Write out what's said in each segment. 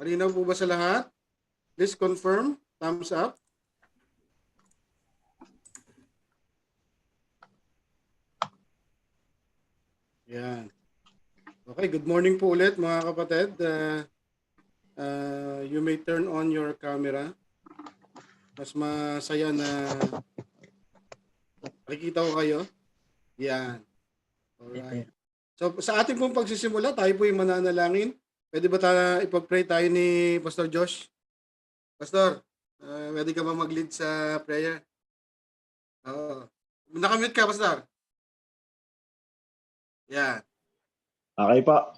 Malinaw po ba sa lahat? Please confirm. Thumbs up. Yan. Okay, good morning po ulit mga kapatid. You may turn on your camera. Mas masaya na makikita ko kayo. Yan. Alright. So sa ating pong pagsisimula, tayo po yung mananalangin. Pwede ba tayo ipag-pray tayo ni Pastor Josh? Pastor, pwede ka ba mag-lead sa prayer? Oo. Nakamute ka, Pastor. Yan. Okay po.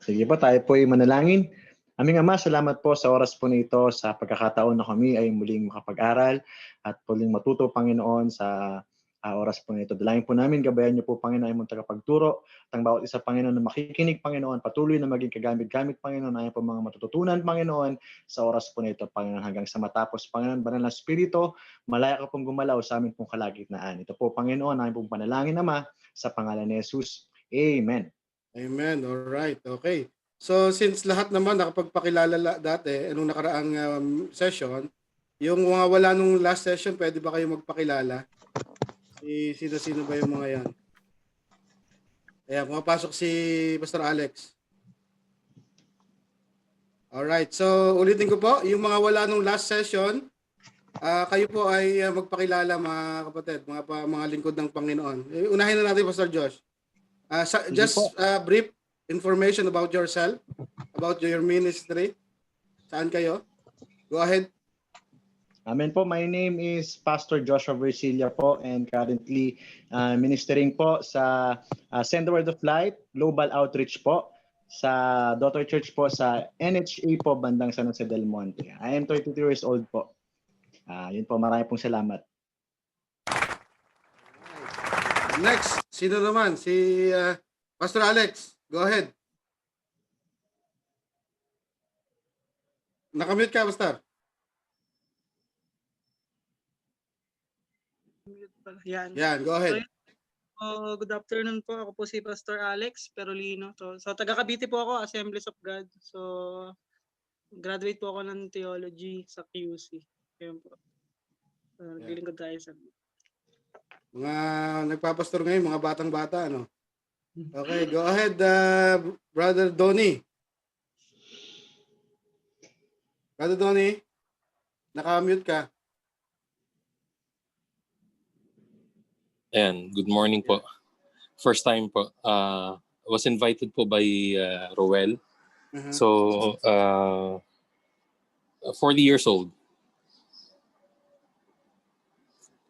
Sige po, tayo po ay manalangin. Aming Ama, salamat po sa oras po nito, sa pagkakataon na kami ay muling makapag-aral at muling matuto, Panginoon, sa oras po nito. Dalangin po namin, gabayan niyo po, Panginoon, ay mong tagapagturo. At ang bawat isa, Panginoon, na makikinig, Panginoon, patuloy na maging kagamit-gamit, Panginoon, ay po mga matututunan, Panginoon, sa oras po nito, Panginoon, hanggang sa matapos, Panginoon, banal na Espiritu, malaya ka pong gumalaw sa amin pong kalagitnaan. Ito po, Panginoon, ay pong panalangin, Ama, sa pangalan ni Jesus. Amen. Amen. All right. Okay. So since lahat naman nakapagpakilala dati anong nakaraang session, yung mga wala nung last session, pwede ba kayo magpakilala? Sino-sino ba yung mga yan? Ayan, pumapasok si Pastor Alex. All right. So ulitin ko po, yung mga wala nung last session, kayo po ay magpakilala mga kapatid, mga lingkod ng Panginoon. Unahin na natin Pastor Josh. Just brief information about yourself, about your ministry. Saan kayo? Go ahead. Amen po. My name is Pastor Joshua Versilla po, and currently ministering po sa Send the Word of Light Global Outreach po, sa daughter church po sa NHA po, bandang San Jose del Monte. I am 32 years old po. Yun po, marami pong salamat. Next, sino naman? Si Pastor Alex. Go ahead. Nakamute ka, Pastor. Yan, go ahead. Good afternoon po. Ako po si Pastor Alex Perolino. So taga Cavite po ako, Assemblies of God. So graduate po ako ng theology sa QC. Ayun po. Naglilingkod tayo sa mga nagpapastor ngayon, mga batang-bata, ano? Okay, go ahead, Brother Donnie. Brother Donnie, naka-mute ka. Ayan, good morning po. First time po. Was invited po by Roel. So, 40 years old.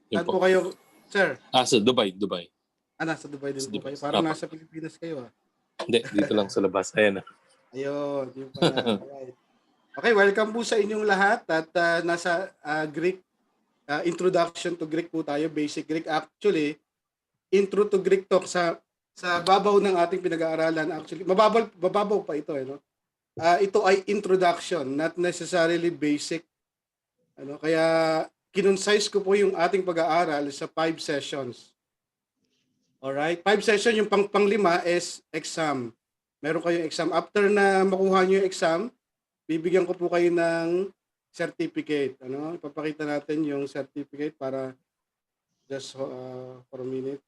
Saan po kayo, sir? Sa Dubai. Nasa Dubai din po kayo. Parang nasa Pilipinas kayo. Hindi, dito lang sa labas. Ayan. Ayun, yun pala. Alright. Okay, welcome po sa inyong lahat at nasa Greek, introduction to Greek po tayo, basic Greek. Actually, intro to Greek talk sa babaw ng ating pinag-aaralan. Actually, mababaw pa ito. No? Ito ay introduction, not necessarily basic. Kaya kinonsize ko po yung ating pag-aaral sa 5 sessions. Alright, 5 sessions, yung panglima is exam. Meron kayong exam. After na makuha nyo yung exam, bibigyan ko po kayo ng certificate. Ipapakita natin yung certificate para just for a minute.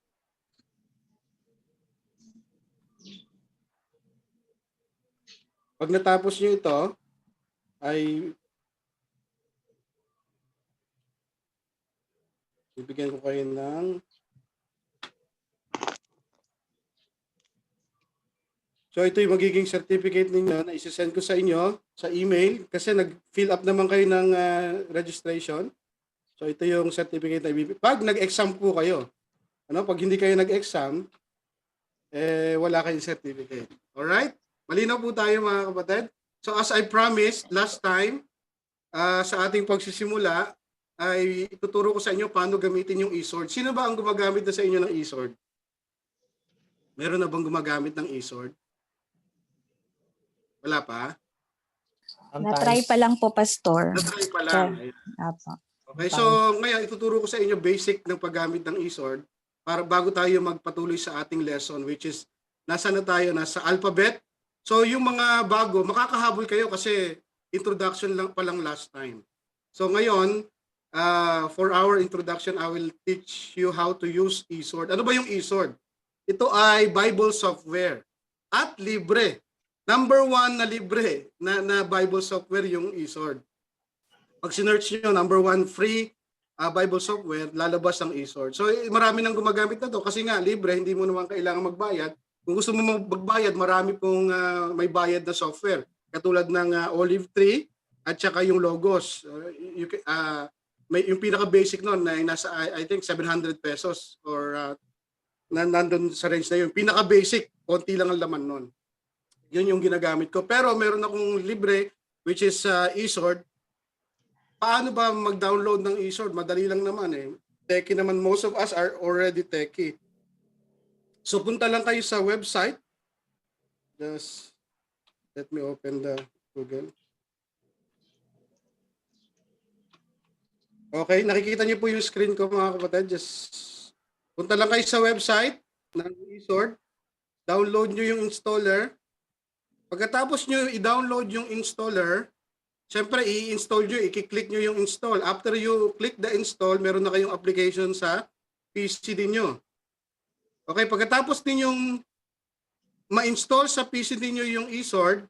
Pag natapos nyo ito, ay bibigyan ko kayo ng so ito yung magiging certificate ninyo na isi-send ko sa inyo sa email kasi nag-fill up naman kayo ng registration. So ito yung certificate na pag nag-exam po kayo. Pag hindi kayo nag-exam, wala kayong certificate. Alright? Malinaw po tayo mga kapatid. So as I promised last time, sa ating pagsisimula, ay ituturo ko sa inyo paano gamitin yung e-sword. Sino ba ang gumagamit na sa inyo ng e-sword? Meron na bang gumagamit ng e-sword? Wala pa? Na-try pa lang po, Pastor. Na-try pa lang. Okay, so ngayon ituturo ko sa inyo basic ng paggamit ng e-sword para bago tayo magpatuloy sa ating lesson, which is nasa na tayo? Nasa alphabet. So yung mga bago, makakahabol kayo kasi introduction lang pa lang last time. So ngayon, for our introduction, I will teach you how to use eSword. Ano ba yung eSword? Ito ay Bible software at libre. Number 1 na libre na Bible software yung eSword. Pag sinearch nyo, number 1 free Bible software, lalabas ang eSword. So marami nang gumagamit na to kasi nga libre, hindi mo naman kailangan magbayad. Kung gusto mo magbayad, marami pong may bayad na software. Katulad ng Olive Tree at saka yung Logos. May yung pinaka-basic nun na nasa I think 700 pesos or nandun sa range na yun. Pinaka-basic, konti lang ang laman nun. Yun yung ginagamit ko. Pero meron akong libre which is eSword. Paano ba mag-download ng eSword? Madali lang naman eh. Techie naman, most of us are already techie. So punta lang kayo sa website. Just let me open the Google. Okay, nakikita niyo po yung screen ko mga kapatid. Just punta lang kayo sa website ng eSword. Download niyo yung installer. Pagkatapos niyo i-download yung installer, siyempre i-install nyo, i-click nyo yung install. After you click the install, meron na kayong application sa PC ninyo. Okay, pagkatapos ninyong ma-install sa PC ninyo yung eSword,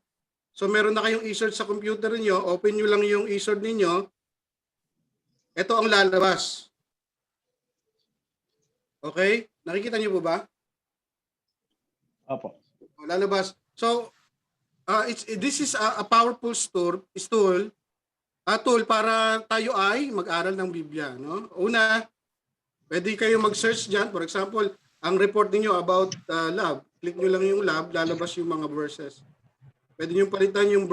so meron na kayong eSword sa computer niyo, open nyo lang yung eSword ninyo, ito ang lalabas. Okay, nakikita nyo po ba? Opo. Lalabas. So, this is a powerful tool para tayo ay mag-aral ng Biblia. No? Una, pwede kayo mag-search dyan. For example, ang report niyo about love. Click nyo lang yung love, lalabas yung mga verses. Pwede nyo palitan yung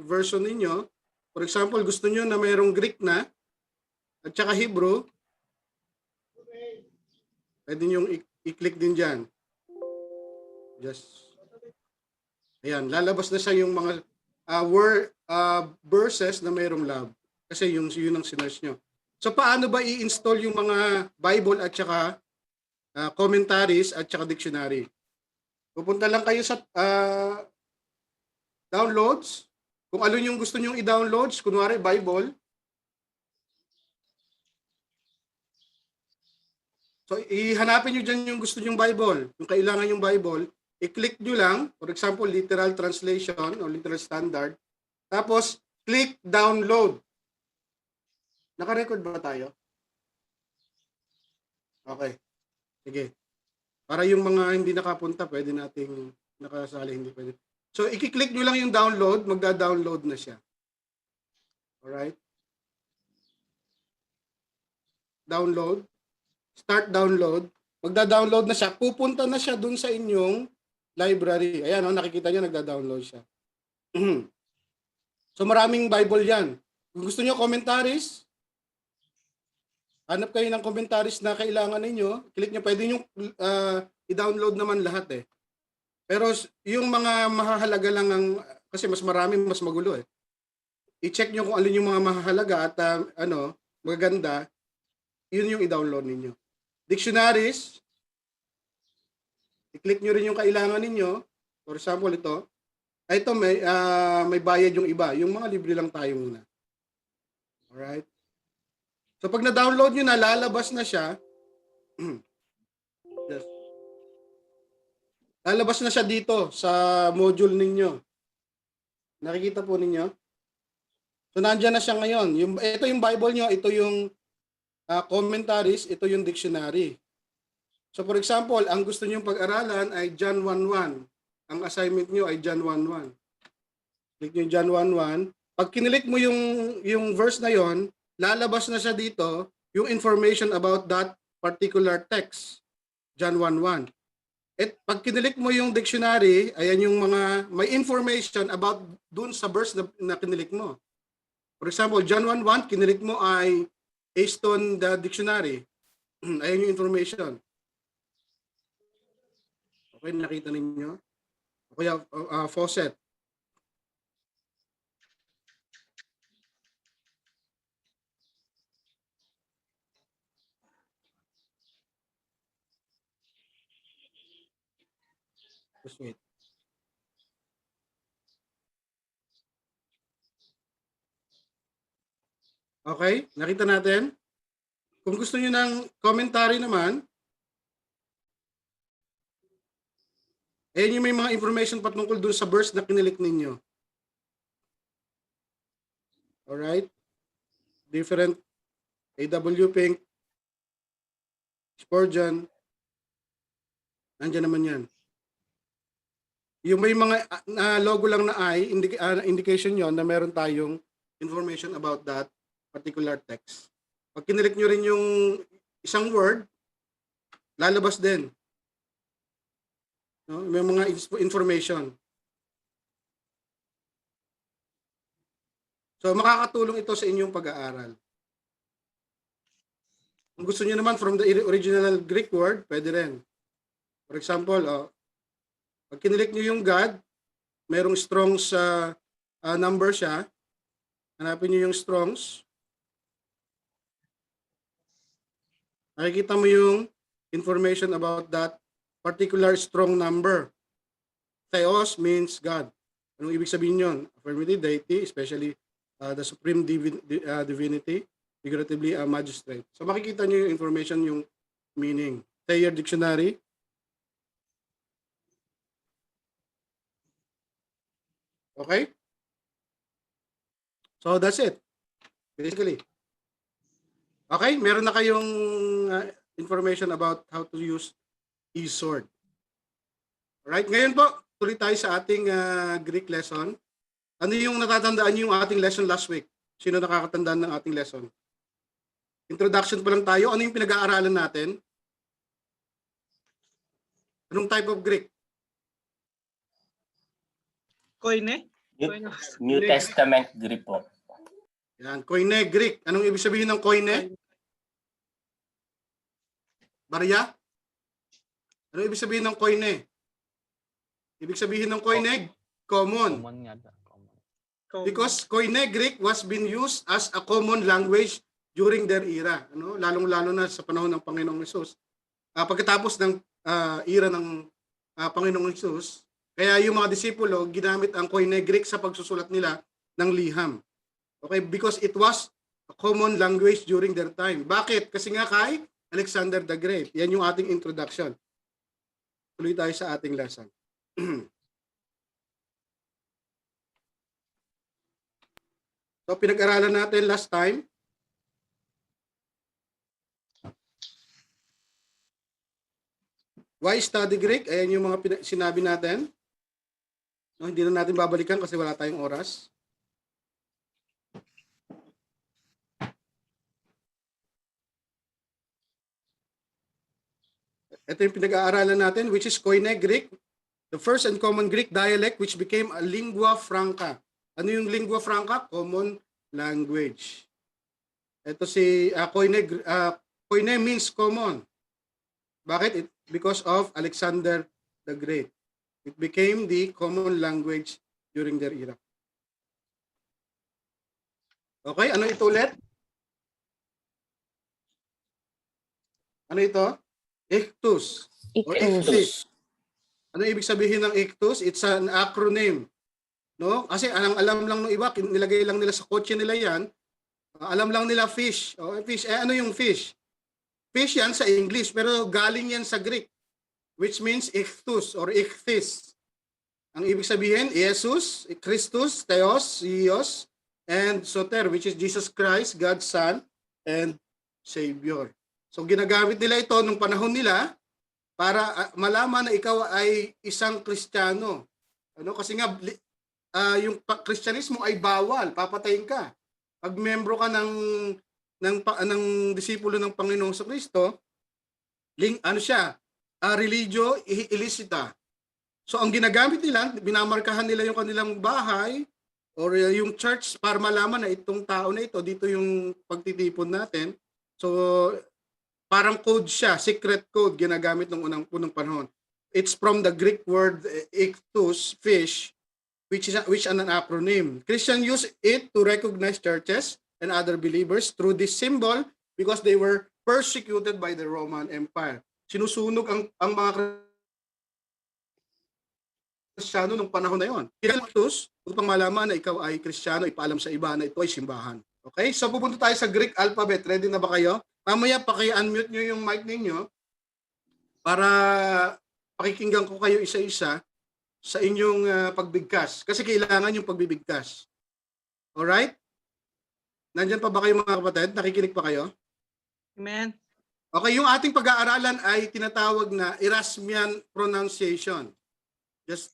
version ninyo. For example, gusto nyo na mayroong Greek na at saka Hebrew, pwede nyo i-click din dyan. Just ayan, lalabas na siya yung mga verses na mayroong love. Kasi yun ang sinearch nyo. So paano ba i-install yung mga Bible at saka commentaries at saka dictionary? Pupunta lang kayo sa downloads. Kung ano yung gusto nyong i-downloads, kunwari Bible. So ihanapin nyo dyan yung gusto nyong Bible. Yung kailangan yung Bible. I-click nyo lang, for example, literal translation o literal standard. Tapos, click download. Naka-record ba tayo? Okay. Sige. Para yung mga hindi nakapunta, pwede nating nakasali, hindi pwede. So, i-click nyo lang yung download, magda-download na siya. Alright? Download. Start download. Magda-download na siya. Pupunta na siya dun sa inyong library. Ayan, nakikita nyo, nagda-download siya. So, maraming Bible yan. Kung gusto nyo commentaries, hanap kayo ng commentaries na kailangan ninyo, click nyo, pwede nyo i-download naman lahat eh. Pero yung mga mahahalaga lang kasi mas marami, mas magulo eh. I-check nyo kung alin yung mga mahahalaga at magaganda, yun yung i-download ninyo. Dictionaries, i-click nyo rin yung kailangan ninyo. For example, ito. Ito may bayad yung iba. Yung mga libre lang tayo muna. Alright? So pag na-download nyo na, lalabas na siya. Yes. Lalabas na siya dito sa module ninyo. Nakikita po ninyo? So nandyan na siya ngayon. Ito yung Bible nyo, ito yung commentaries, ito yung dictionary. So for example, ang gusto nyo pag-aralan ay John 1:1. Ang assignment nyo ay John 1:1. Click nyo John 1:1. Pag kinilik mo yung verse na yon, lalabas na siya dito yung information about that particular text. John 1:1. At pag kinilik mo yung dictionary, ayan yung mga may information about dun sa verse na kinilik mo. For example, John 1:1, kinilik mo ay Aston the dictionary. Ayan yung information. Okay, nakita ninyo? Kaya faucet. Just wait. Okay? Nakita natin? Kung gusto niyo ng commentary naman, ayan yung may mga information patungkol dun sa verse na kinilik ninyo. Alright? Different A.W. Pink, Spurgeon, nandiyan naman yan. Yung may mga logo lang na I, indication yon na meron tayong information about that particular text. Pag kinilik nyo rin yung isang word, lalabas din. No? May mga information. So makakatulong ito sa inyong pag-aaral. Kung gusto niyo naman from the original Greek word, pwede rin. For example, pag kinilik niyo yung God, merong Strong's number siya. Hanapin niyo yung Strong's. Nakikita mo yung information about that particular strong number. Theos means God. Anong ibig sabihin yun? Affirmative deity, especially the supreme divinity, figuratively a magistrate. So makikita niyo yung information, yung meaning. Thayer Dictionary. Okay? So that's it. Basically. Okay, meron na kayong information about how to use e-sword. Alright, ngayon po, tuloy tayo sa ating Greek lesson. Ano yung natatandaan niyo yung ating lesson last week? Sino nakakatandaan ng ating lesson? Introduction pa lang tayo. Ano yung pinag-aaralan natin? Anong type of Greek? Koine? New Testament Greek po. Yan, Koine Greek. Anong ibig sabihin ng Koine? Barya? Anong ibig sabihin ng Koine? Ibig sabihin ng Koine, common. Because Koine Greek was being used as a common language during their era. Ano? Lalong-lalo na sa panahon ng Panginoong Hesus. Pagkatapos ng era ng Panginoong Hesus, kaya yung mga disipulo, ginamit ang Koine Greek sa pagsusulat nila ng liham. Okay, because it was a common language during their time. Bakit? Kasi nga kay Alexander the Great. Yan yung ating introduction. Tuloy tayo sa ating lesson. So pinag-aralan natin last time. Why study Greek? Ayan yung mga sinabi natin. No, hindi na natin babalikan kasi wala tayong oras. Ito yung pinag-aaralan natin, which is Koine Greek, the first and common Greek dialect which became a lingua franca. Ano yung lingua franca? Common language. Ito si Koine. Koine means common. Bakit? Because of Alexander the Great. It became the common language during their era. Okay, ano ito ulit? Ano ito? Ictus. O ictus. Ano ibig sabihin ng ictus? It's an acronym. No? Kasi alam lang ng iba, nilagay lang nila sa kotse nila yan. Alam lang nila fish. O fish. Ano yung fish? Fish yan sa English, pero galing yan sa Greek, which means ictus or ichthys. Ang ibig sabihin, Jesus, Christus, Theos, Ios, and Soter, which is Jesus Christ, God's Son, and Savior. So ginagamit nila ito nung panahon nila para malaman na ikaw ay isang Kristiyano. Ano? Kasi nga yung Kristyanismo ay bawal, papatayin ka. Pag membro ka ng disipulo ng Panginoong Kristo, religio illicita. So ang ginagamit nila, binamarkahan nila yung kanilang bahay or yung church para malaman na itong tao na ito, dito yung pagtitipon natin. So parang code siya, secret code ginagamit ng unang panahon. It's from the Greek word ictus, fish, which an acronym. Christians use it to recognize churches and other believers through this symbol because they were persecuted by the Roman Empire. Sinusunog ang mga Kristiyano nung panahon na yon. Ictus, upang malaman na ikaw ay Kristiyano, ipaalam sa iba na ito ay simbahan. Okay? So pupunta tayo sa Greek alphabet. Ready na ba kayo? Mamaya paki-unmute nyo yung mic ninyo para pakikinggan ko kayo isa-isa sa inyong pagbigkas. Kasi kailangan yung pagbibigkas. Alright? Nandyan pa ba kayo mga kapatid? Nakikinig pa kayo? Amen. Okay, yung ating pag-aaralan ay tinatawag na Erasmian pronunciation. Just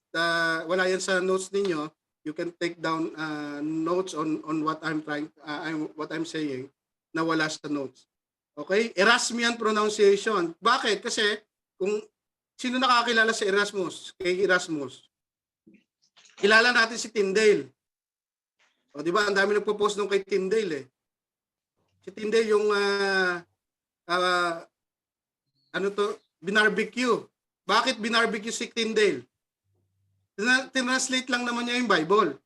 wala yan sa notes ninyo. You can take down notes on what what I'm saying na wala sa notes. Okay? Erasmian pronunciation. Bakit? Kasi kung sino nakakilala si Erasmus, kay Erasmus. Kilala natin si Tyndale. O di ba, ang dami nagpo-post nung kay Tyndale eh. Si Tyndale yung binarbecue. Bakit binarbecue si Tyndale? Tinranslate lang naman niya yung Bible.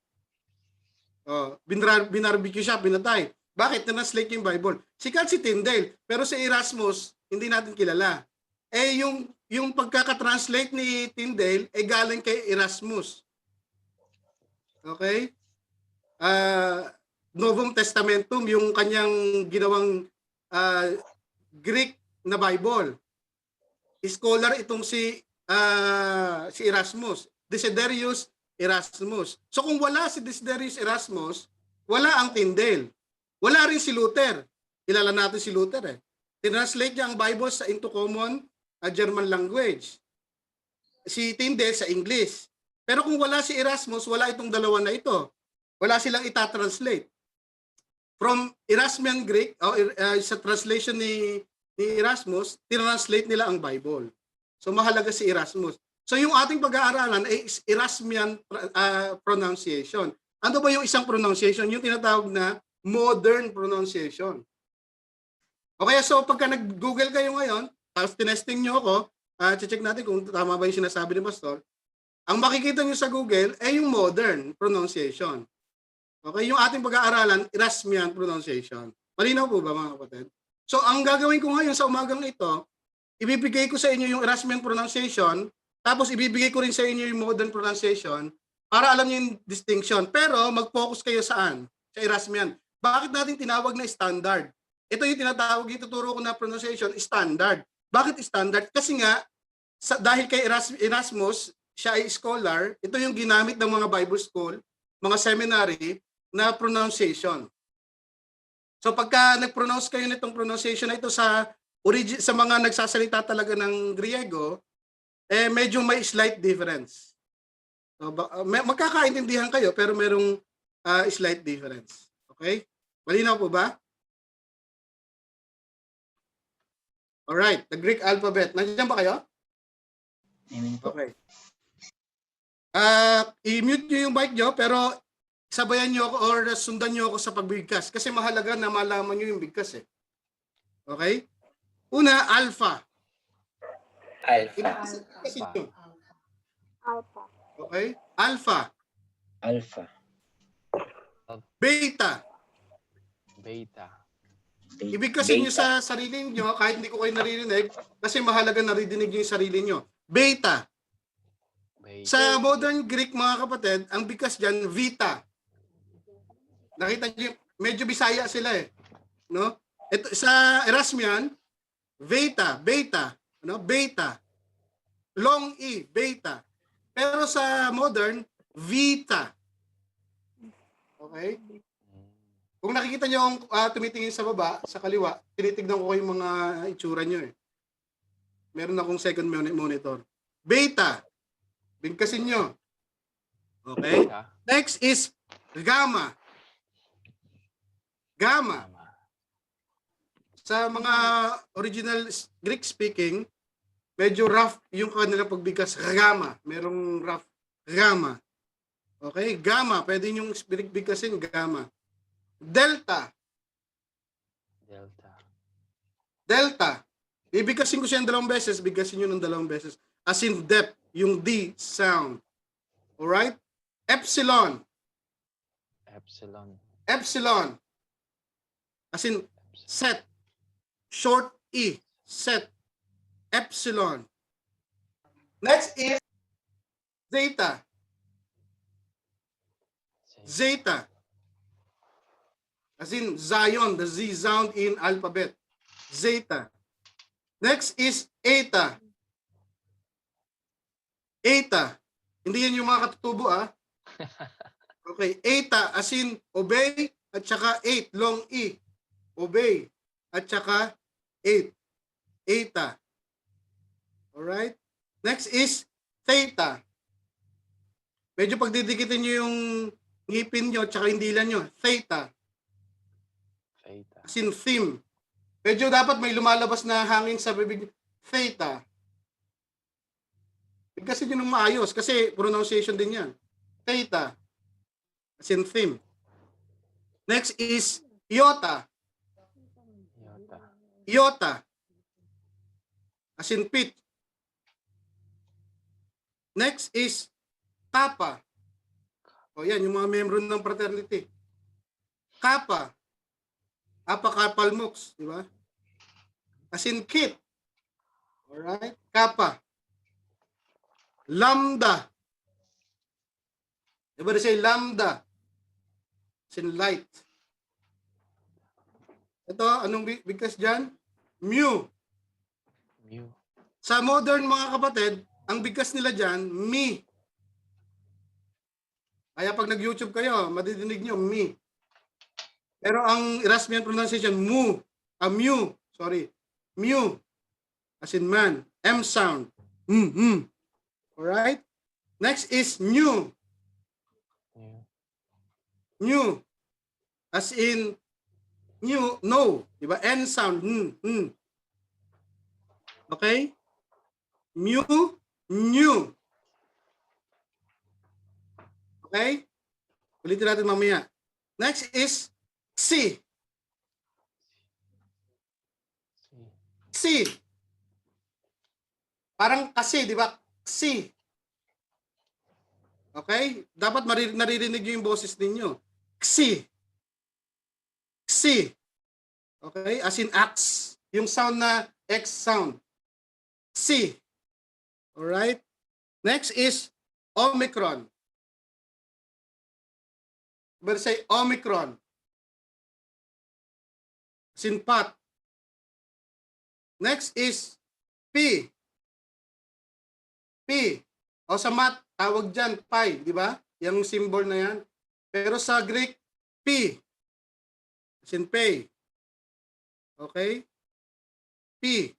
Binarbecue siya, pinatay. Bakit? Tinranslate yung Bible. Sikat si Tyndale, pero si Erasmus, hindi natin kilala. Eh, yung pagkakatranslate ni Tyndale, galing kay Erasmus. Okay? Novum Testamentum, yung kanyang ginawang Greek na Bible. Scholar itong si Erasmus. Desiderius Erasmus. So kung wala si Desiderius Erasmus, wala ang Tyndale. Wala rin si Luther. Kilala natin si Luther eh. Tinranslate niya ang Bible into common German language. Si Tyndale sa English. Pero kung wala si Erasmus, wala itong dalawa na ito. Wala silang itatranslate. From Erasmian Greek, sa translation ni Erasmus, tinranslate nila ang Bible. So mahalaga si Erasmus. So yung ating pag-aaralan ay Erasmian pronunciation. Ano ba yung isang pronunciation? Yung tinatawag na modern pronunciation. Okay, so pagka nag-Google kayo ngayon, tapos tinesting nyo ako, check natin kung tama ba yung sinasabi ni Pastor, ang makikita nyo sa Google ay yung modern pronunciation. Okay, yung ating pag-aaralan, Erasmian pronunciation. Malinaw po ba mga kapatid? So ang gagawin ko ngayon sa umagang ito, ibibigay ko sa inyo yung Erasmian pronunciation, tapos ibibigay ko rin sa inyo yung modern pronunciation para alam niyo yung distinction. Pero mag-focus kayo saan? Sa Erasmian. Bakit natin tinawag na standard? Ito yung tinatawag, ituturo ko na pronunciation, standard. Bakit standard? Kasi nga, dahil kay Erasmus, siya ay scholar, ito yung ginamit ng mga Bible school, mga seminary, na pronunciation. So pagka nag-pronounce kayo nitong pronunciation na ito sa mga nagsasalita talaga ng Griego, medyo may slight difference. So, magkakaintindihan kayo pero merong slight difference. Okay? Malinaw po ba? Alright, the Greek alphabet. Nandiyan ba kayo? Okay. I-mute nyo yung mic nyo pero sabayan nyo ako or sundan nyo ako sa pagbigkas kasi mahalaga na malaman nyo yung bigkas eh. Okay? Una, alpha. Alpha. Alpha. Okay? Alpha. Alpha. Beta. Beta. Ibigkasin nyo sa sarili nyo kahit hindi ko kayo naririnig kasi mahalaga naririnig nyo yung sarili nyo. Beta. Beta. Sa modern Greek mga kapatid, ang bigkas dyan, vita. Nakita nyo, medyo Bisaya sila eh. No? Ito, sa Erasmian, beta, beta. Long E, beta. Pero sa modern, vita. Okay? Kung nakikita nyo ang tumitingin sa baba, sa kaliwa, tinitignan ko yung mga itsura nyo eh. Meron akong second monitor. Beta. Bigkasin nyo. Okay? Beta. Next is gamma. Gamma. Sa mga original Greek speaking, medyo rough yung kanilang pagbigkas. Gamma. Merong rough. Gamma. Okay? Gamma. Pwede yung bigkasin. Gamma. Delta. Delta. Delta. Ibigkasin ko siya ng 2 beses. Bigkasin nyo ng 2 beses. As in depth. Yung D sound. Alright? Epsilon. Epsilon. Epsilon. As in set. Short E. Set. Epsilon. Next is zeta. Zeta. As in Zion, the Z sound in alphabet. Zeta. Next is eta. Eta. Hindi yan yung mga katutubo Okay, eta as in obey at saka 8, long E. Obey at saka 8. Eta. Alright? Next is theta. Medyo pagdidikitin nyo yung ngipin nyo at saka yung dila nyo. Theta. Theta. As in theme. Medyo dapat may lumalabas na hangin sa bibig. Theta. Kasi yun ang maayos. Kasi pronunciation din yan. Theta. As in theme. Next is iota. Iota. Iota. As in pitch. Next is kappa. O yan, yung mga membro ng fraternity. Kappa. Apa kapal mux, di ba? As in kit. Alright? Kappa. Lambda. Everybody say lambda. As in light. Ito, anong bigkas dyan? Mu. Mu. Sa modern mga kapatid, ang bigkas nila dyan, mi. Kaya pag nag-YouTube kayo, madidinig nyo, mi. Pero ang Erasmian pronunciation, mu. Mu. Sorry. Mu. As in man. M sound. Alright? Next is new. Mu. New. As in new, no. Diba? N sound. Okay? Mu, new. Okay? Ulitin natin mamaya. Next is si. Si. Parang kasi, di ba? Si. Okay? Dapat naririnig nyo yung boses ninyo. Si. Si. Okay? As in X. Yung sound na X sound. Si. Alright? Next is Omicron. But say Omicron. As in pot. Next is P. P. O sa math, tawag dyan, pi, di ba? Yung symbol na yan. Pero sa Greek, P. As in pay. Okay? P.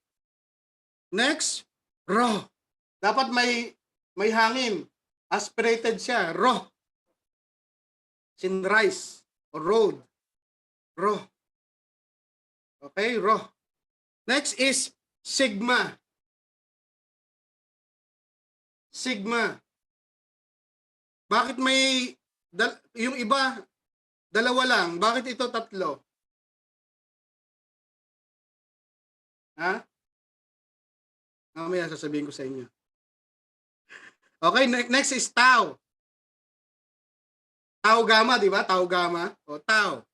Next, ro. Dapat may hangin. Aspirated siya. Ro. As in rice. Or road. Ro. Okay? Ro. Next is sigma. Sigma. Bakit may yung iba dalawa lang? Bakit ito tatlo? Ha? Mamaya sasabihin ko sa inyo. Okay, next is tau. Tau gamma, di ba? Tau gamma. O tau.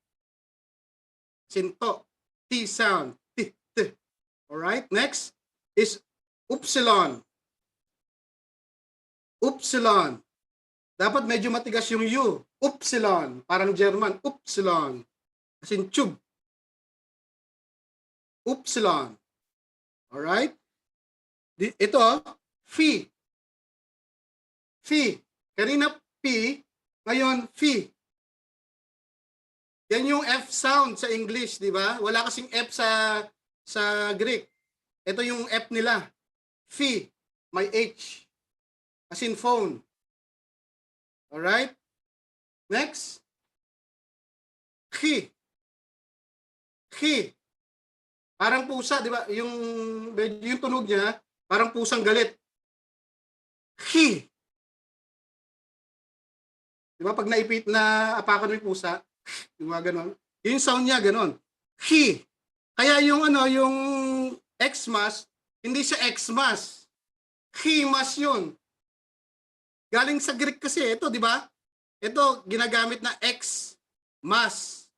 Sinto. T sound. T. Alright, next is upsilon. Upsilon. Dapat medyo matigas yung U. Upsilon. Parang German. Upsilon. As in tube. Upsilon. Alright? Ito, phi. Phi. Kanina P, ngayon phi. Yan yung F sound sa English, di ba? Wala kasing F sa Greek. Ito yung F nila. Phi. May H. As in phone. Alright? Next. Chi. Chi. Parang pusa, di ba? Yung tunog niya, parang pusang galit. Chi. Di ba? Pag naipit na apakan mo yung pusa, yung mga ganon. Yung sound niya, ganon. Chi. Kaya yung Xmas, hindi siya Xmas. Chimas yun. Galing sa Greek kasi ito, di ba? Ito, ginagamit na X, mas.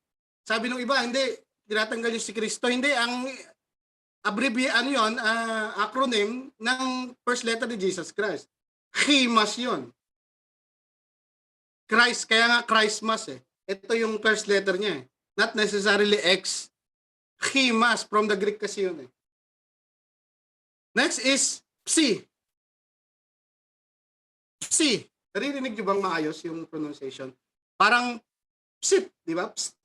Sabi nung iba, hindi, tinatanggal yung si Kristo. Hindi, ang acronym ng first letter ni Jesus Christ. Chimas yun. Christ, kaya nga Christmas eh. Ito yung first letter niya eh. not necessarily X. Chimas, from the Greek kasi yun eh. Next is psi. Psi. Naririnig niyo bang maayos yung pronunciation? Parang psit, di ba? Psst.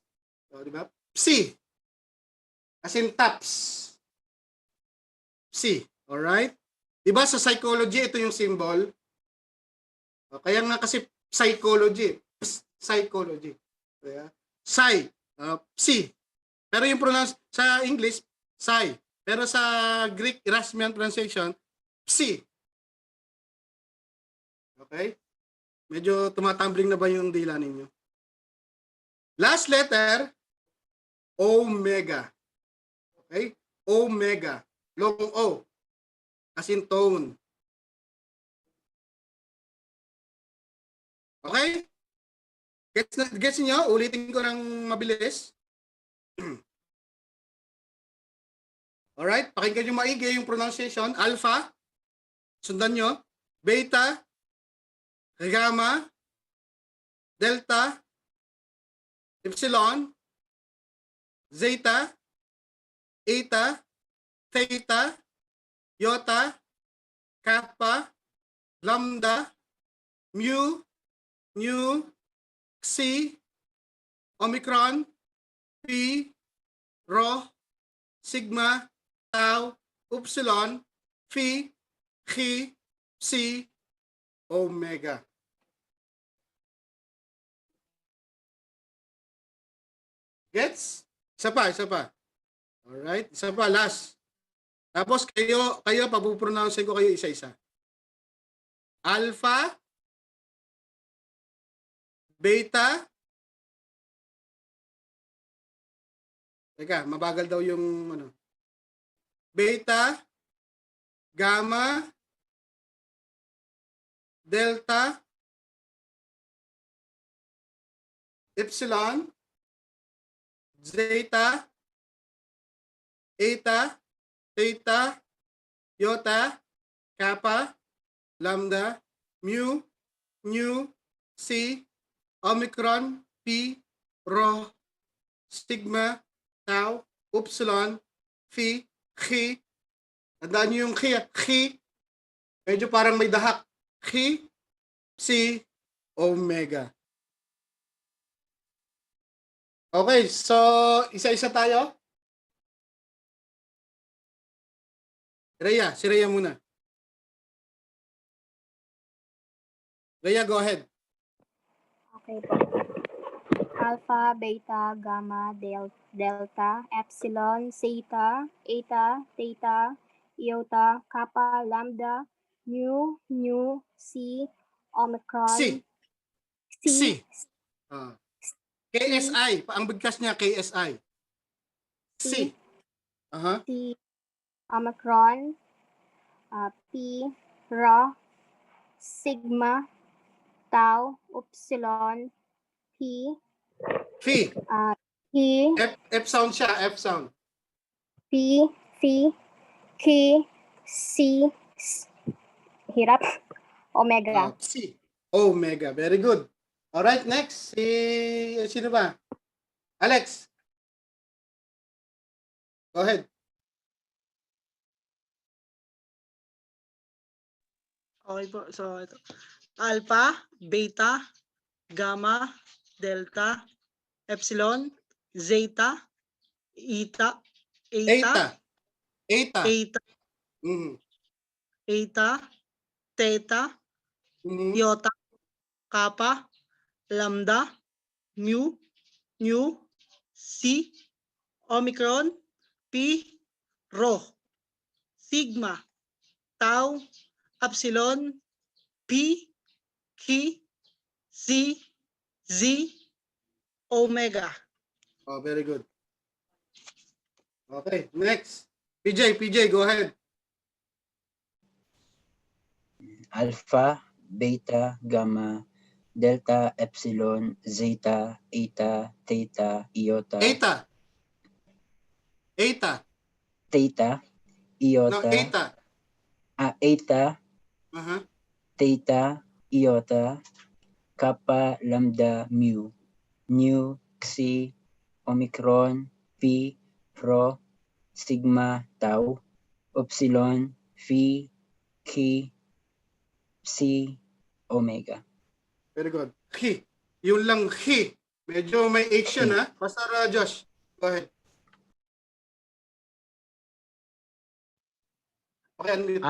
O, di ba? Psi. As in taps. Psi. Alright? Di ba sa psychology, ito yung symbol? O, kaya nga kasi psychology. Psychology. Kaya, psi. Psi. Pero yung pronounce sa English, psi. Pero sa Greek Erasmian pronunciation, psi. Okay? Medyo tumatumbling na ba yung dila ninyo? Last letter, omega. Okay? Omega. Long O. As in tone. Okay? Gets niyo? Ulitin ko ng mabilis. Alright? Pakinggan nyo maigi yung pronunciation. Alpha. Sundan nyo. Beta. Gamma. Delta. Epsilon. Zeta. Eta. Theta. Iota. Kappa. Lambda. Mu. Nu. Xi. Omicron. Pi. Rho. Sigma. Tau. Upsilon. Phi. Chi. Psi. Omega. Gets? Isa pa. Alright? Isa pa, last. Tapos kayo papupronounce ko kayo isa-isa. Alpha, beta, teka, mabagal daw yung ano. Beta, gamma, delta, epsilon, zeta, eta, theta, iota, kappa, lambda, mu, nu, xi, omicron, pi, rho, sigma, tau, upsilon, phi, chi. Tandaan niyo yung chi. Medyo parang may dahak. Chi, psi, omega. Okay, so isa-isa tayo. Si Rhea muna. Rhea, go ahead. Okay po. Alpha, beta, gamma, delta, epsilon, zeta, eta, theta, iota, kappa, lambda, mu, nu, xi, omicron, Si. KSI. Ang bigkas niya, KSI. Si. T, omicron, P, Rho, sigma, tau, upsilon, P, Phi. P, F sound siya, F sound. P, Phi, Chi, C, hirap, omega. Si. Omega. Very good. Alright, next. Sino ba? Alex. Go ahead. Okay po. So, ito. Alpha, beta, gamma, delta, epsilon, zeta, eta, Eta. Mhm. eta, theta, Mhm. iota, kappa, lambda, mu, nu, xi, omicron, pi, rho, sigma, tau, epsilon, pi, chi, z, omega. Oh, very good. Okay, next. PJ, go ahead. Alpha, beta, gamma, delta, epsilon, zeta, eta, theta, iota, Eta. theta, No, iota, eta. eta, Uh-huh. theta, iota, kappa, lambda, mu, nu, xi, Omicron, Pi, Rho, Sigma, Tau, Upsilon, Phi, Chi, Psi, Omega. Very good. He. Yung lang he. Medyo may H yun, ha? Pastor Josh, go ahead. Okay, unmute mo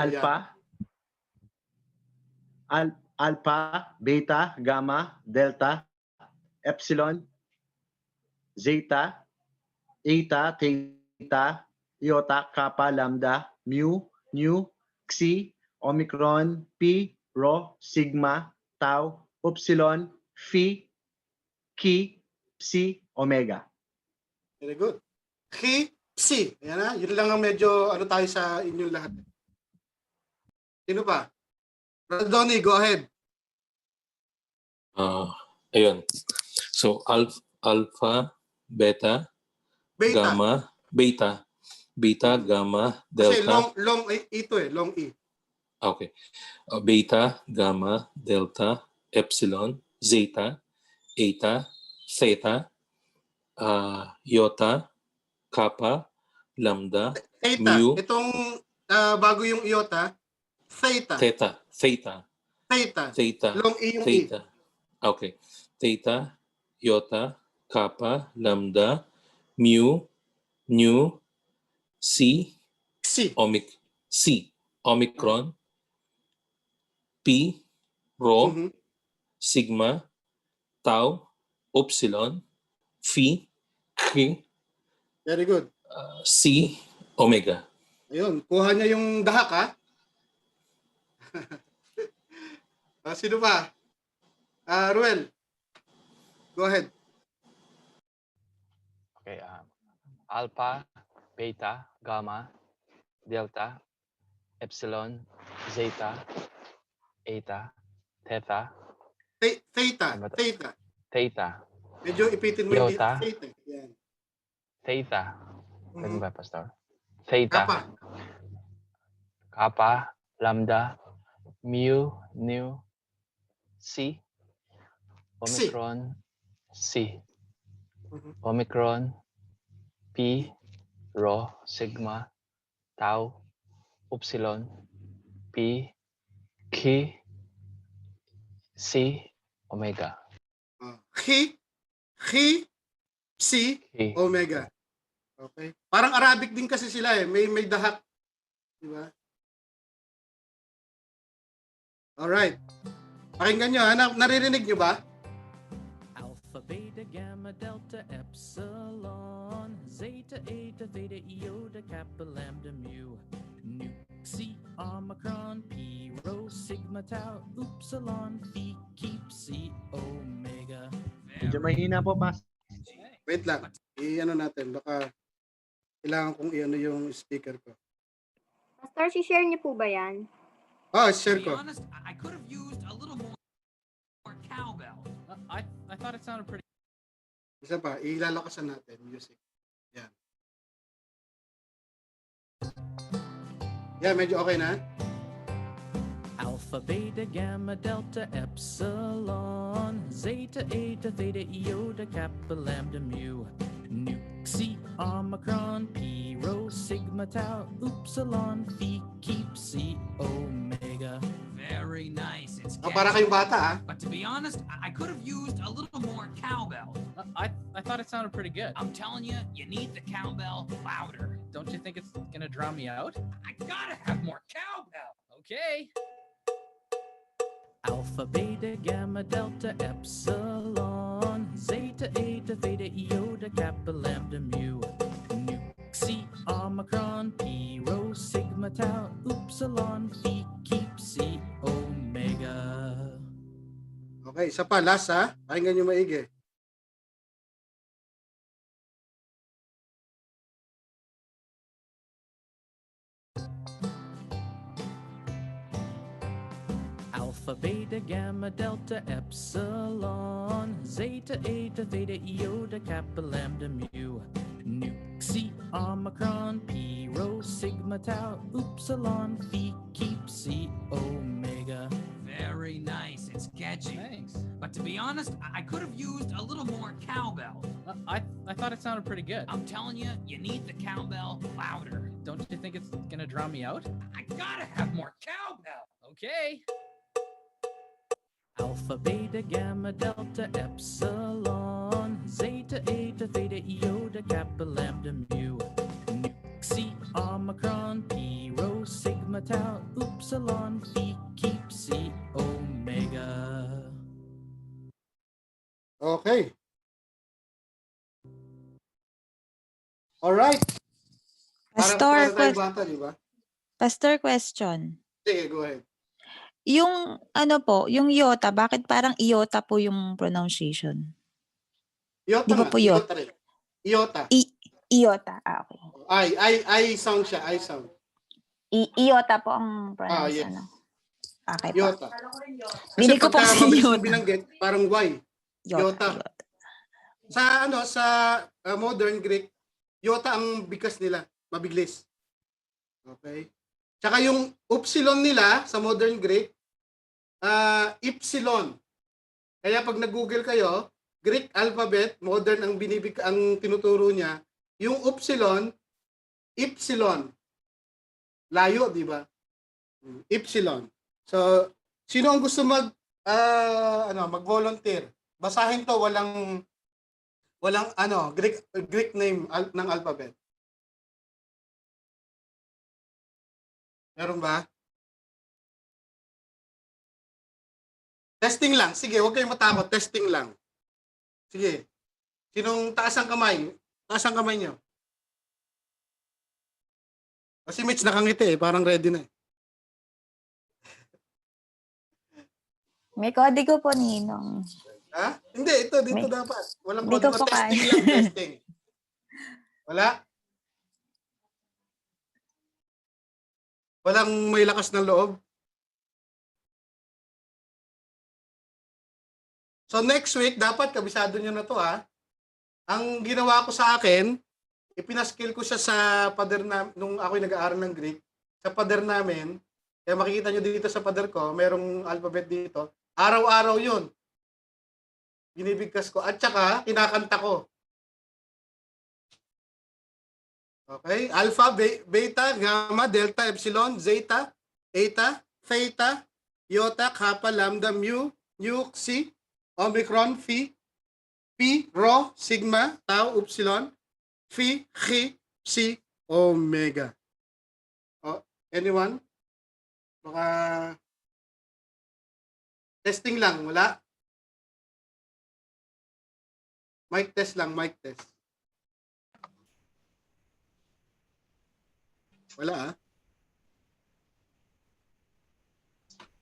yan. Alpha, beta, gamma, delta, epsilon, zeta, eta, theta, iota, kappa, lambda, mu, nu, xi, omicron, pi, rho, sigma, tau, upsilon, phi, chi, psi, omega. Very good. He, psi. Ayan na. Yun lang ang medyo ano tayo sa inyong lahat. Sino pa? Brother Donnie, go ahead. Ayun. So, alpha, beta, Beta. gamma, beta, gamma, Kasi delta. long ito eh. Long E. Okay. Beta, gamma, delta, epsilon, zeta, eta, theta, iota, kappa, lambda, Theta. mu. Itong bago yung iota. Theta. Theta. Long E yung Theta. E. Okay. Theta, iota, kappa, lambda, mu, nu, C, Xi. Omicron, P, Rho, Mhm. Sigma, Tau, Upsilon, Phi, Chi, Very good. C, Omega. Ayun. Kuha niya yung dahak, ha? Sino pa? Ruel. Go ahead. Okay. Alpha, beta, gamma, delta, epsilon, zeta, eta, theta, Theta. Ano ba to? Theta. theta, Medyo ipitin mo yung Iota. theta. Yan. theta. Ganun Mhm. ba, Pastor? Theta, Kappa. kappa, lambda, mu, nu, C, omicron, C, Mhm. omicron, P, Rho, sigma, tau, upsilon, P, Chi, C, omega. He, psi, Chi. omega. Okay. Parang Arabic din kasi sila eh. May dahak. Di ba? Alright. Pakinggan nyo, ha? Naririnig nyo ba? Alpha, beta, gamma, delta, epsilon, zeta, eta, theta, iota, kappa, lambda, mu, nu, xi, omicron, pi, rho, sigma, tau, upsilon, phi, chi, psi, omega. Medyo mahina po, Pastor. Wait lang. I-ano natin. Baka kailangan kong i-ano yung speaker ko. Pastor, share niyo po ba yan? Share ko. I could have used a little more cowbell. I thought it sounded pretty. Isa pa. Ilalakasan natin. Music. Yan. Yan, medyo okay na. Alpha, beta, gamma, delta, epsilon, zeta, eta, theta, iota, kappa, lambda, mu, nu, xi, omicron, pi, rho, sigma, tau, upsilon, phi, chi, psi, omega. Very nice. It's Para kayong bata, ha? But to be honest, I could have used a little more cowbell. I thought it sounded pretty good. I'm telling you, you need the cowbell louder. Don't you think it's gonna drown me out? I gotta have more cowbell. Okay. Alpha, beta, gamma, delta, epsilon, zeta, eta, theta, iota, kappa, lambda, mu, nu, xi, omicron, pi, rho, sigma, tau, upsilon, phi, chi, psi, omega. Okay, isa pa. Last, ha? Pakinggan nyo maigi. Alpha, beta, gamma, delta, epsilon, zeta, eta, theta, iota, kappa, lambda, mu, nu, xi, omicron, pi, rho, sigma, tau, upsilon, phi, chi, psi, omega. Very very nice. It's catchy. Thanks. But to be honest, I could have used a little more cowbell. I thought it sounded pretty good. I'm telling you, you need the cowbell louder. Don't you think it's gonna drown me out? I gotta have more cowbell. Okay. Alpha, beta, gamma, delta, epsilon, zeta, eta, theta, iota, kappa, lambda, mu, nu, xi, omicron, pi, rho, sigma, tau, upsilon, phi, keep, psi, omega. Okay. Alright. Pastor, Para tayo bata, di ba? Pastor question. Sige, go ahead. Yung ano po, yung iota, bakit parang iota po yung pronunciation? Iota Di ba nga, po iota rin. Iota. Iota, okay. I sound siya, I sound. Iota po ang pronounce, yes. ano? Okay po. Iota. Hindi ko po pagka kasi mabilis iota. mong binanggit, parang Y. Iota. Sa modern Greek, iota ang bigkas nila, mabilis. Okay? Tsaka yung upsilon nila sa modern Greek, epsilon. Kaya pag nag-Google kayo, Greek alphabet, modern ang tinuturo niya, yung upsilon, epsilon. Layo, di ba? Epsilon. So, sino ang gusto mag-volunteer? Basahin to, walang Greek name ng alphabet. Meron ba? Testing lang. Sige, huwag kayong matakot. Testing lang. Sige. Sinong taas ang kamay? Taas ang kamay nyo. Kasi Mitch nakangiti eh. Parang ready na eh. May kodigo po, Ninong. Ha? Hindi, dito dapat. Walang Hindi ko kodigo. po Testing kaya. lang, testing. Wala? Walang may lakas ng loob? So next week, dapat kabisado nyo na to ha. Ang ginawa ko sa akin, ipinaskill ko siya sa pader na, nung ako'y nag-aaral ng Greek, sa pader namin, kaya makikita nyo dito sa pader ko, merong alphabet dito, araw-araw yun. Binibigkas ko, at saka kinakanta ko. Okay, alpha, beta, gamma, delta, epsilon, zeta, eta, theta, iota, kappa, lambda, mu, nu, xi, omicron, phi, pi, rho, sigma, tau, upsilon, phi, chi, psi, omega. Oh, anyone? Baka testing lang, wala? Mic test lang, mic test. Wala ah.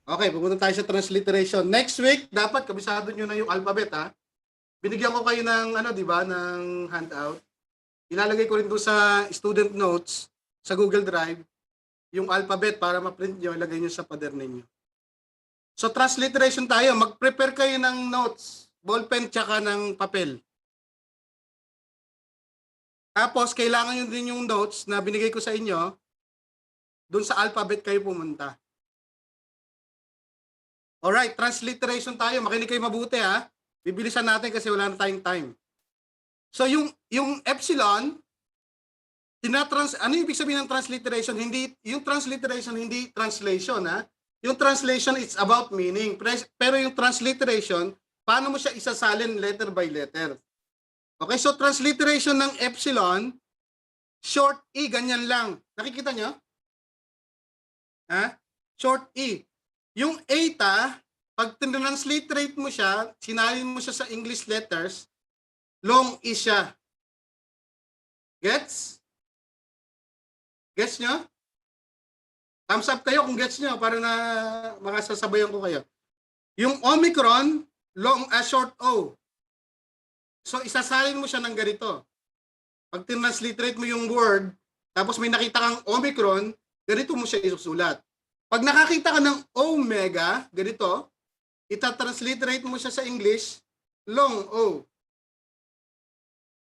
Okay, pupunta tayo sa transliteration. Next week, dapat kabisado nyo na yung alphabet ha. Binigyan ko kayo ng di ba, ng handout. Ilalagay ko rin doon sa student notes sa Google Drive yung alphabet para ma-print nyo, ilagay nyo sa pader ninyo. So transliteration tayo, mag-prepare kayo ng notes, ballpen tsaka ng papel. Tapos kailangan nyo din yung notes na binigay ko sa inyo. Doon sa alphabet kayo pumunta. Alright, transliteration tayo. Makinig kayo mabuti ha. Bibilisan natin kasi wala na tayong time. So yung epsilon, ano yung ibig sabihin ng transliteration? Yung transliteration hindi translation ha. Yung translation it's about meaning. Pero yung transliteration, paano mo siya isasalin letter by letter? Okay, so transliteration ng epsilon, short E, ganyan lang. Nakikita nyo? Ha? Short E. Yung eta, pag transliterate mo siya, sinalin mo siya sa English letters, long E siya. Gets? Gets nyo? Thumbs up kayo kung gets nyo para na makasasabayan ko kayo. Yung Omicron, short O. So isasalin mo siya ng ganito. Pag transliterate mo yung word, tapos may nakita kang Omicron, ganito mo siya isusulat. Pag nakakita ka ng omega, ganito, ita-transliterate mo siya sa English, long O.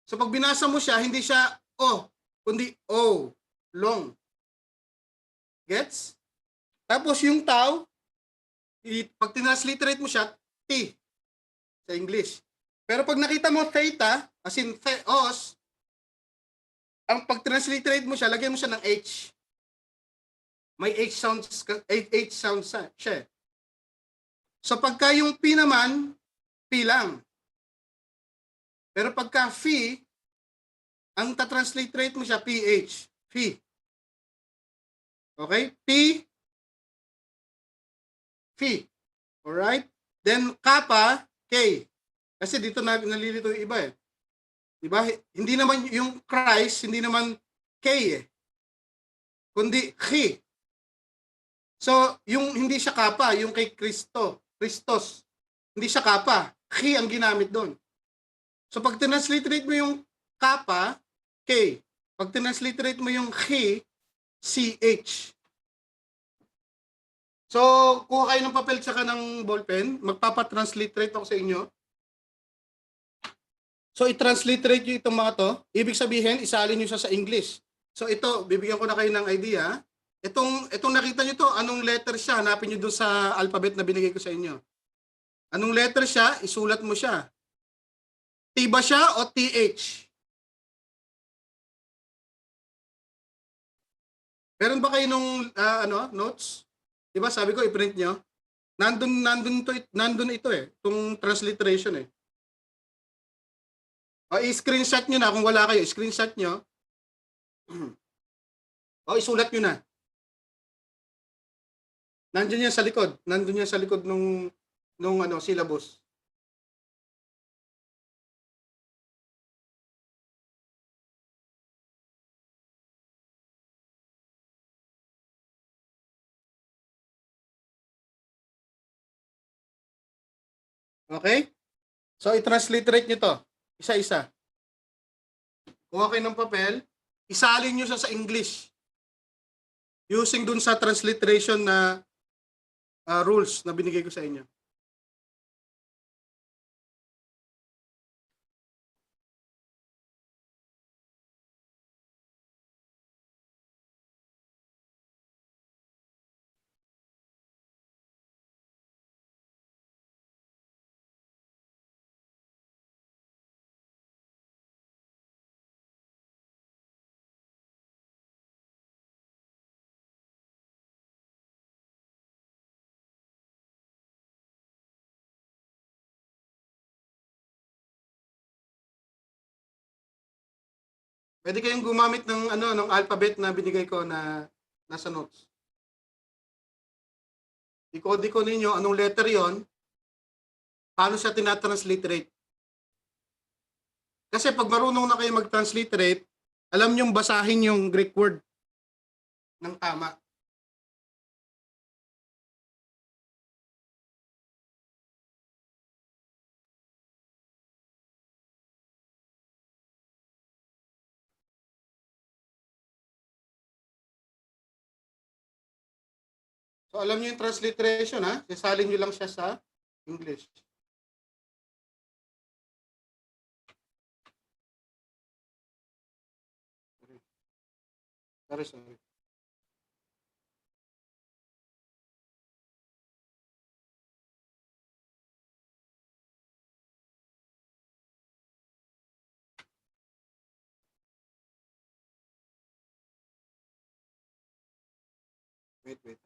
So pag binasa mo siya, hindi siya O, kundi O, long. Gets? Tapos yung tau pag tinransliterate mo siya, T sa English. Pero pag nakita mo theta, as in theos, ang pag transliterate mo siya, lagyan mo siya ng H. May H sounds siya. So pagka yung P naman, P lang. Pero pagka phi, ang ta-transliterate mo siya PH, phi. Okay? P, phi. Alright? Then kappa, K. Kasi dito nalilito yung iba eh. Diba? Hindi naman yung Christ, hindi naman K eh. Kundi Chi. So, yung hindi siya kappa, yung kay Christos, hindi siya kappa. Chi ang ginamit doon. So, pag transliterate mo yung kappa, K. Pag transliterate mo yung Chi, CH. So, kuha kayo ng papel tsaka ng ballpen, magpapatransliterate ako sa inyo. So, i-transliterate nyo itong mga to. Ibig sabihin, isalin nyo siya sa English. So, ito, bibigyan ko na kayo ng idea. Itong nakita nyo to, anong letter siya? Hanapin nyo doon sa alphabet na binigay ko sa inyo. Anong letter siya? Isulat mo siya. T ba siya o TH? Meron ba kayo nung notes? Diba sabi ko, i-print nyo? Nandun ito eh. Itong transliteration eh. O, i-screenshot nyo na kung wala kayo. I-screenshot nyo. O, isulat nyo na. Nandun yan sa likod. Nandun yan sa likod nung syllabus. Okay? So, i-transliterate nyo to. Isa-isa. Kuha kayo ng papel. Isalin nyo siya sa English. Using dun sa transliteration na rules na binigay ko sa inyo. Pwede kayong gumamit ng alphabet na binigay ko na nasa notes. I-code ko ninyo anong letter 'yon. Paano siya tinatransliterate? Kasi pag marunong na kayo mag-transliterate, alam niyong basahin yung Greek word ng tama. So alam niyo yung transliteration ha? Sasalin niyo lang siya sa English. Sorry. Wait.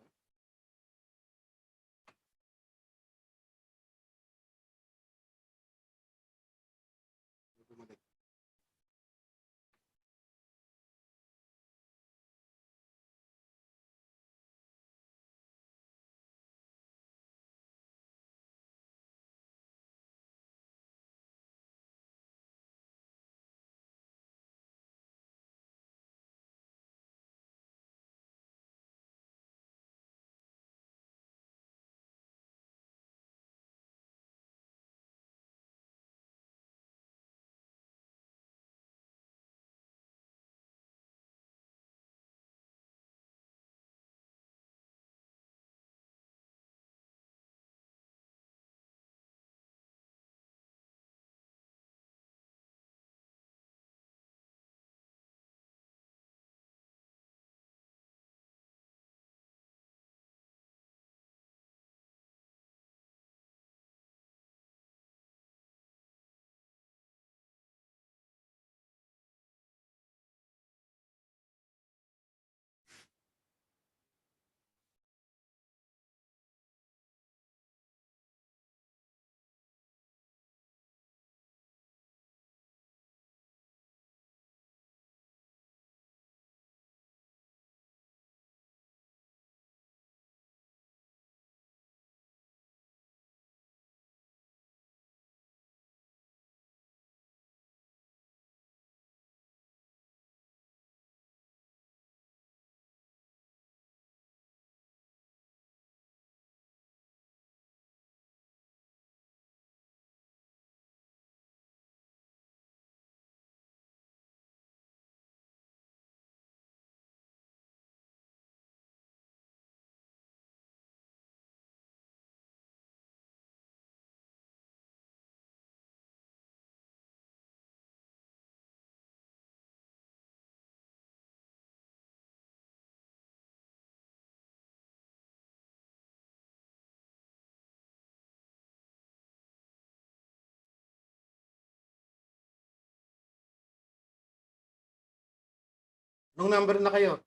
Anong number na kayo?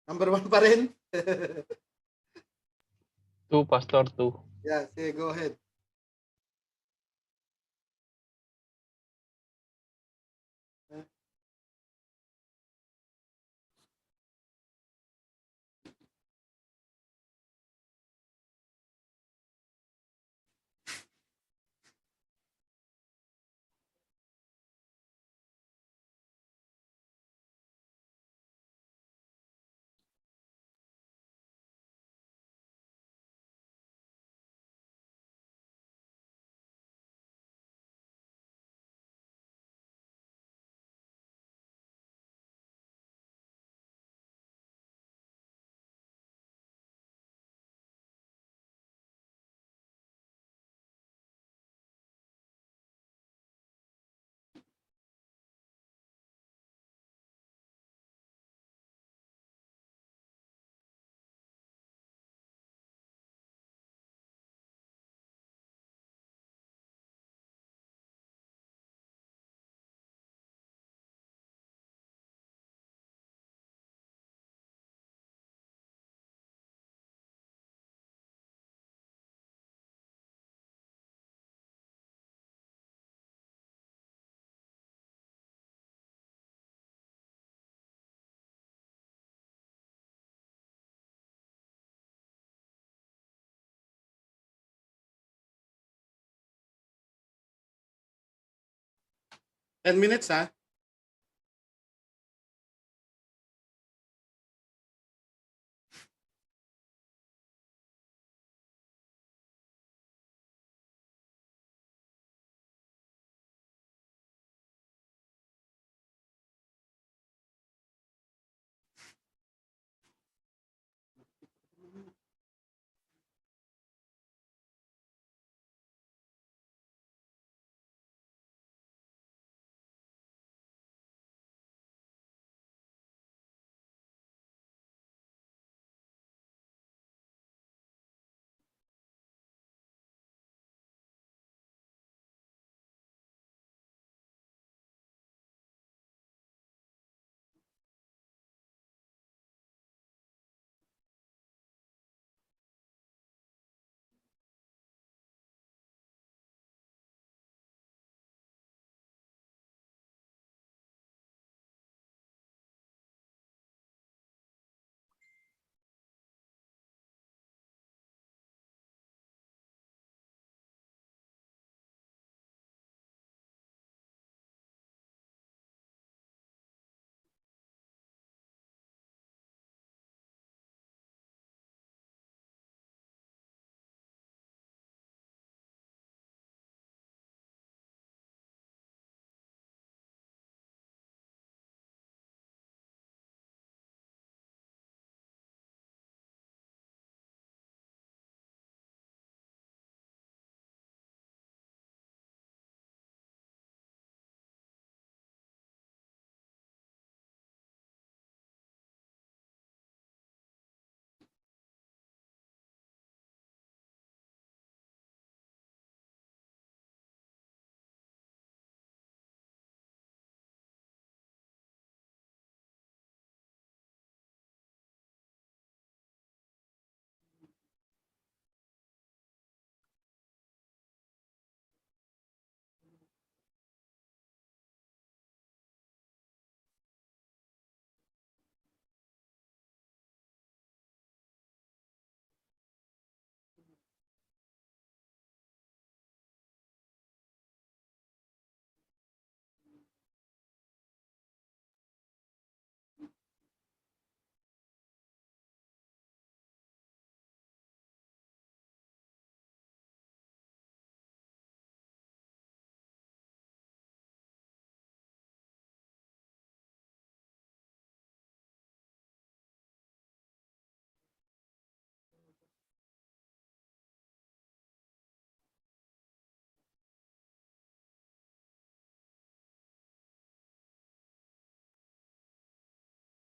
Number 1 pa rin? 2, Pastor, 2. Yeah, sige, go ahead. Ten minutes, ha?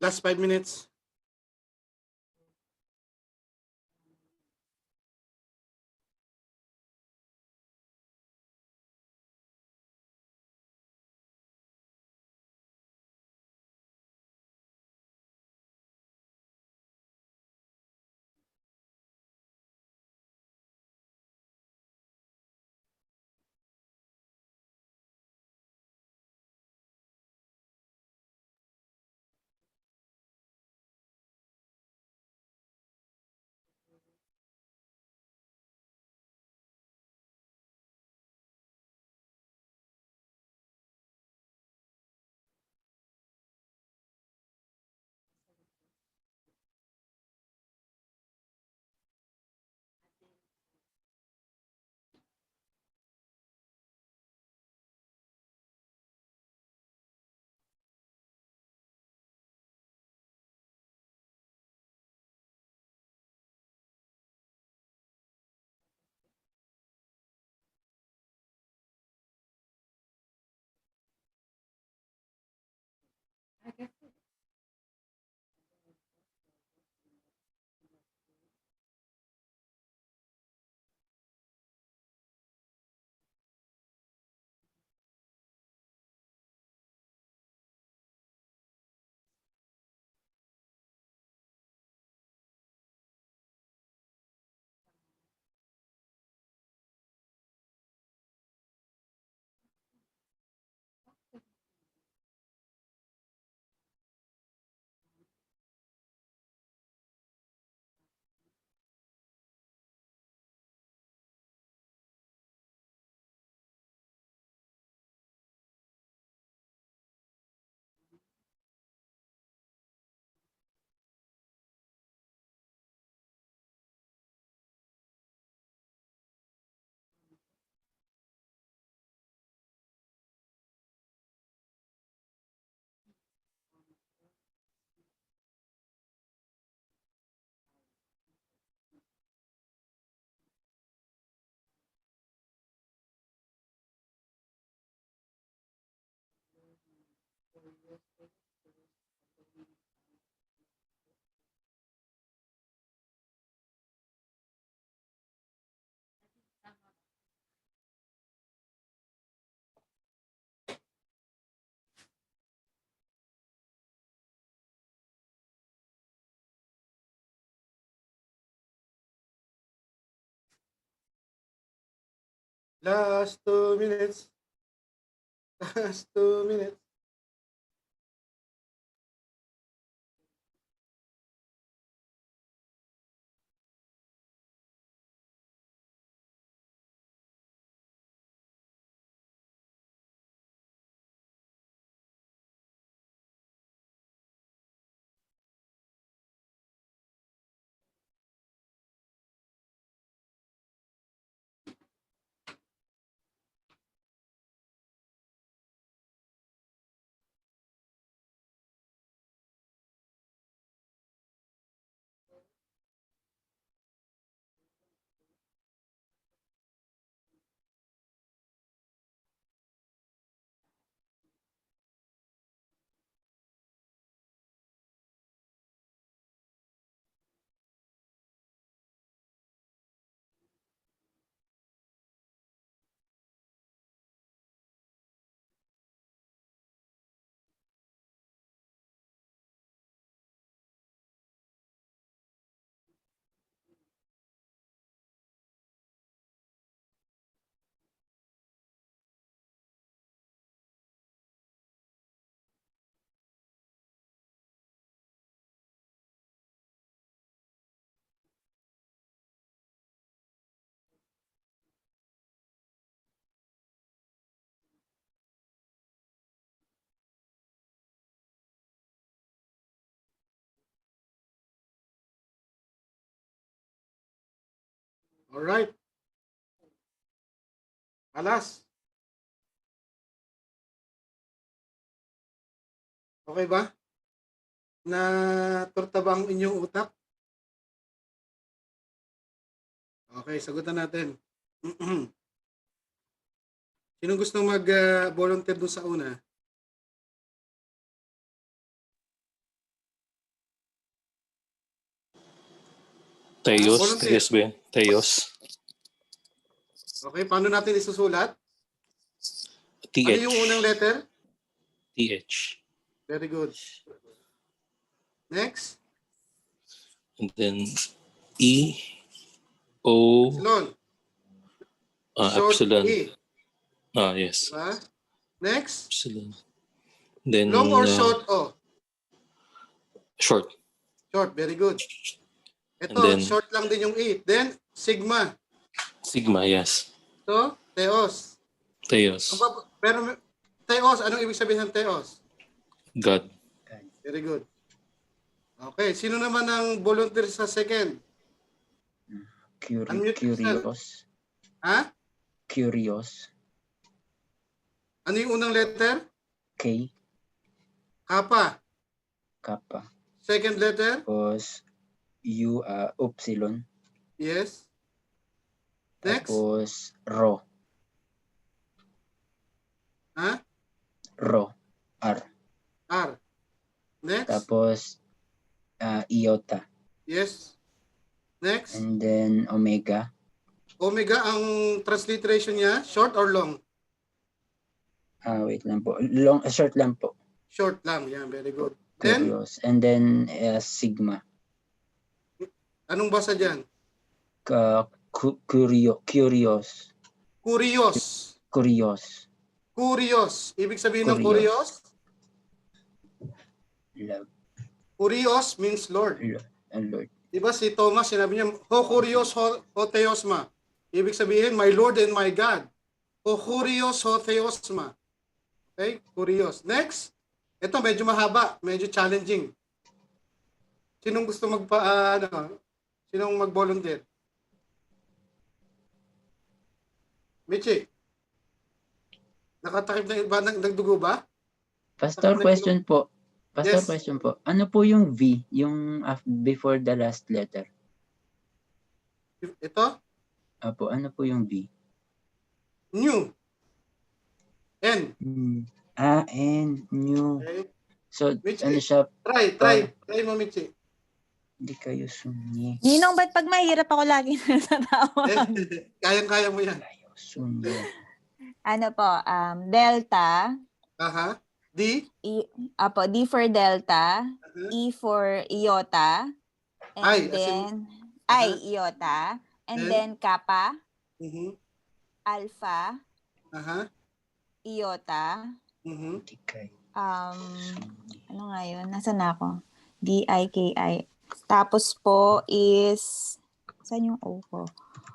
Last 5 minutes. Last 2 minutes. Last 2 minutes. All right. Alas. Okay ba? Na torta ba ang inyong utak? Okay, sagutan natin. Sino gusto mag-volunteer doon sa una? Teos. Volunteer. Teos ba yun? Teos. Okay, paano natin isusulat? TH. Ano yung unang letter? TH. Very good. Next. And then E. O. Epsilon. Short Epsilon. E. Yes. Diba? Next. Epsilon. Then Long or short O? short. Short, very good. And Ito, then short lang din yung E. Then, sigma. sigma, yes. So, Theos. Theos. Pero, Theos, anong ibig sabihin ng Theos? God. Very good. Okay, sino naman ang volunteer sa second? Unmute yourself. Curious. Ha? Curious. Ano yung unang letter? K. Kappa. Kappa. Second letter? Tapos U, Upsilon. Yes. Next? Tapos Rho. Ha? Rho. R. R. Next. Tapos, iota. Yes. Next. And then, omega. Omega, ang transliteration niya, short or long? Wait lang po. Short lang po. Short lang. Yan, very good. Then, Curious. And then, sigma. anong basa dyan? Curious. Curious. Curious. Curious. Ibig sabihin ng Curious. curious? Love. Curious means Lord. Lord. Diba si Thomas, sinabi niya, ho curious ho theosma. Ibig sabihin, my Lord and my God. Ho curious ho theosma. Okay? Curious. Next. Ito, medyo mahaba. Medyo challenging. Sinong gusto sinong mag-volunteer? Michi. Nakatakip na ba? Nagdugo ba? Pastor, question po. Pastor, Yes. question po. Ano po yung V? Yung before the last letter? Ito? Apo, ano po yung V? New. N. N. New. Okay. So, Michi. ano siya? Try mo, Michi. Hindi kayo sunyi. Ninong, ba't pag mahirap ako lagi natatawa? Kayang-kaya mo yan. Sunyi. Ano po, delta, Aha. D. D for delta, E for iota, and I, as in- then, iota, and Then? then kappa, Mhm. alpha, Aha. iota, Mhm. Hindi kayo ano nga yun? Nasaan na ako? D-I-K-I. Tapos po is, saan yung O ko?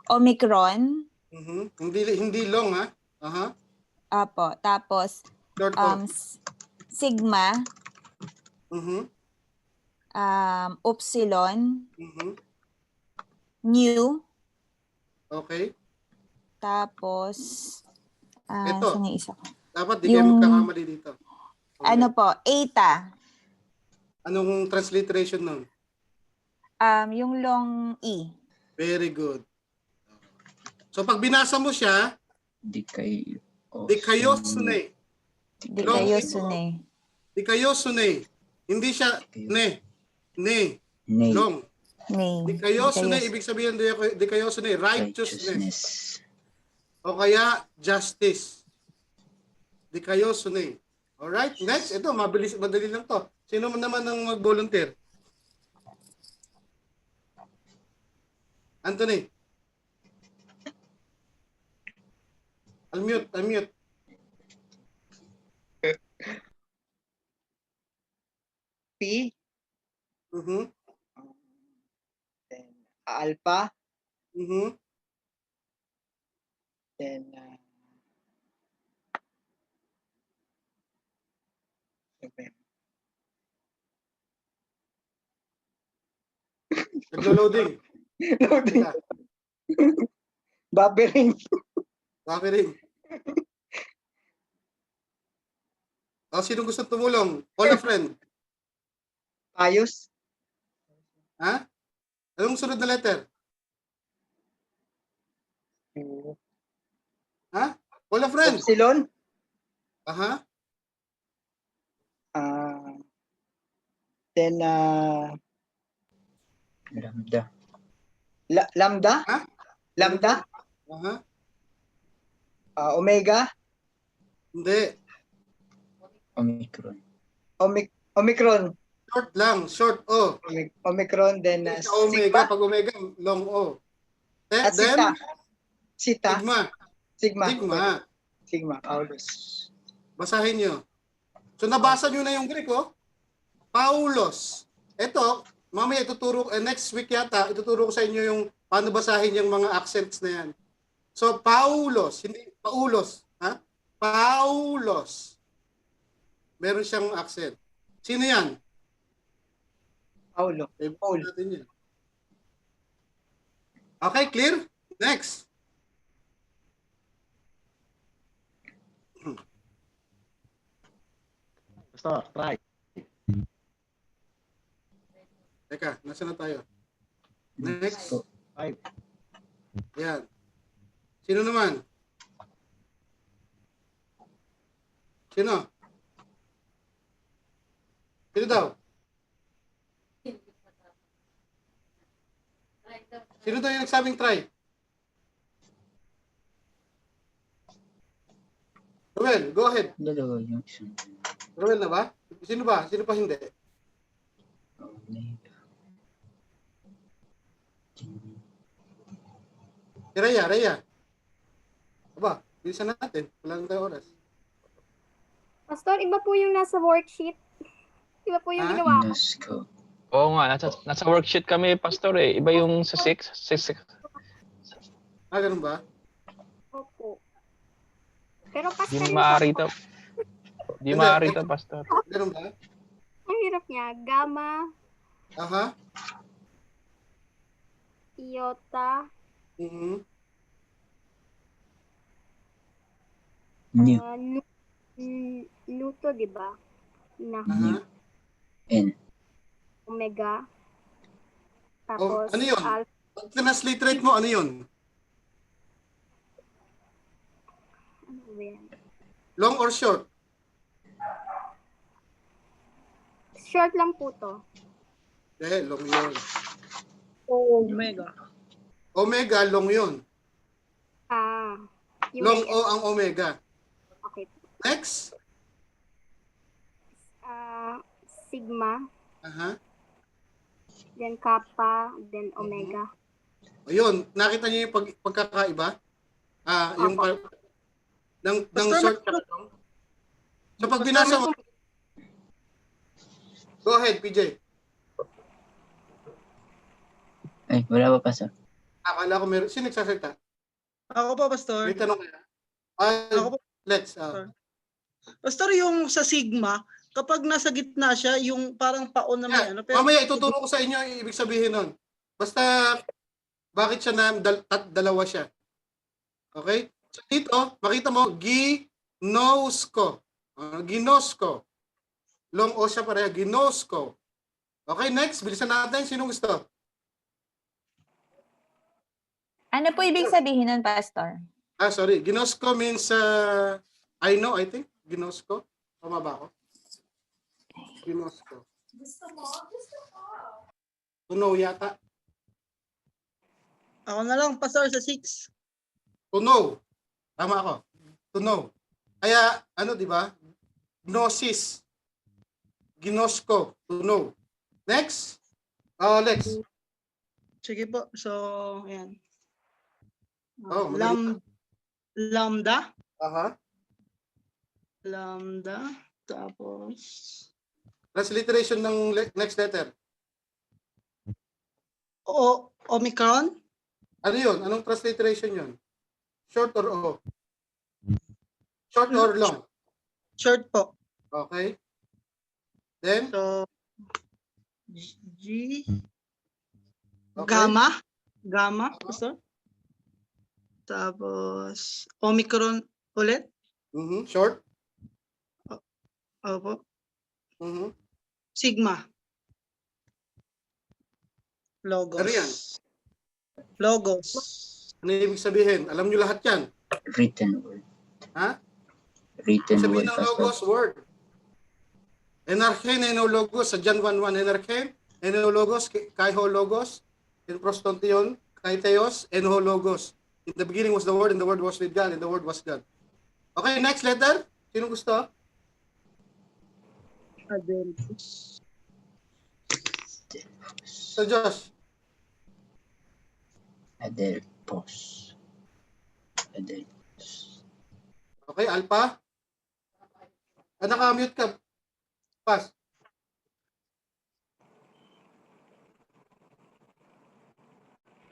Omicron. Mhm. Hindi long ha. Aha. Apo. Tapos, Short O. sigma, Mhm. upsilon, Mhm. nu, Okay. tapos, Ito. saan yung isa ko? Dapat di kayo Yung- magkakamali dito. Okay. Ano po, eta, Anong transliteration nun? yung long E. Very good. So pag binasa mo siya, Di kayo. di kayo sunay. Di Long kayo E. sunay. Di kayo sunay. Hindi siya ne. Nay. Long. Ni. Di kayo sunay. Ibig sabihin di kayo sunay. Righteousness. Righteousness. O kaya justice. Di kayo sunay. Alright, next. Ito, madali lang to. Sino man naman ang mag-volunteer? Anthony. Unmute. P, Mhm. then alpha, Mhm. then Naglo-loading. loading. Teka, Buffering. buffering. Sino gusto tumulong? Call a friend. Pius, Ha? Anong sunod na letter? Ha? Call a friend. Upsilon, Aha. then Lambda. lambda, Ha? lambda, Aha. omega, Hindi. Omicron. omicron, Short lang. Short O. omicron, then Hindi siya omega. sigma, Pag omega, long O. at Then, sita, sigma. sigma, Paulus. Basahin nyo. So, nabasa nyo na yung Greek, oh. Paulos. Ito, mamaya next week yata, ituturo ko sa inyo yung paano basahin yung mga accents na yan. So, Paulos, hindi Paulos. Ha? Paulos. Meron siyang accent. Sino yan? Paulo. Paul. Natin yan. Okay, clear? Next. Pastor, try. Teka, nasa na tayo? Next. Five. Yan. Sino naman? Sino? Sino daw? Sino daw yung nagsabing try? Ruel, go ahead. Dalawa yung isa. Ruel na ba? Sino ba? Sino pa hindi? Si Rhea. Aba, bilisan natin. Wala lang tayo oras. Pastor, iba po yung nasa worksheet. Iba po yung Ah? ginawa ko. Let's go. Oo nga, nasa worksheet kami, Pastor eh. Iba yung sa 6. Ganun ba? Opo. Pero Pastor, Di maaari to. Di maaari to, Pastor. Ganun ba? ang hirap niya. Gamma, Aha. iota, Mhm. New. Nuto, di ba? Aha. N. Omega. Oh, Tapos, ano yun? Pag translate rate mo, ano yun? ano ba yan? Long or short? Short lang po to. Long yun. Omega. Omega, long yun. Yung Long AS. O ang omega. Okay. Next. Sigma, Aha. then kappa, then omega. Ayun, nakita niyo yung pagkakaiba? Yung ng Pastor, short tsaka long. So pag binasa mo, go ahead, PJ. Ay, wala pa, Pastor. Akala ko meron. Sino nagsasalita? Ako po, Pastor. May tanong kaya? Ako po, Let's. Pastor, yung sa Sigma, kapag nasa gitna siya, yung parang paon na may ano. Pero, Mamaya ituturo ko sa inyo ang ibig sabihin nun. Basta, bakit siya na dalawa siya? Okay? So dito, makita mo, ginosko. Ginosko. Long O siya pareha, ginosko. Okay, next. Bilisan natin. Sino gusto? Ano po ibig sabihin nun, Pastor? Sorry. Ginosko means, I know, I think. Ginosko. Tama ba ako? Ginosko. To know yata. ako na lang, Pastor, sa 6. To know. Tama ako. To know. Kaya, ano, di ba? Gnosis. Ginosko. To know. Next. Lex. Sige po. So, ayan. Madali. Lambda. Aha. Lambda. Tapos, Transliteration ng next letter. Omicron. Ano yun? Anong transliteration yun? Short or O? Short or long? Short po. Okay. Then? So, G. Okay. Gamma. Pastor. Tapos, Omicron ulit. Short? Opo. Mhm. Sigma. Logos. Ano yan? Logos. Ano ibig sabihin? Alam nyo lahat yan. Written word. Ha? Written Sabihin word, ng Pastor. logos, word. Enarchen, enologos, sa John 1:1, enarchen, enologos, kaiho logos, in prostontion, kaiteos, enoho logos. In the beginning was the Word, and the Word was with God, and the Word was God. Okay, next letter. Sino gusto? Adelphus. So, Josh. Adelphos. Okay, Alpha. Naka-mute ka. Pass.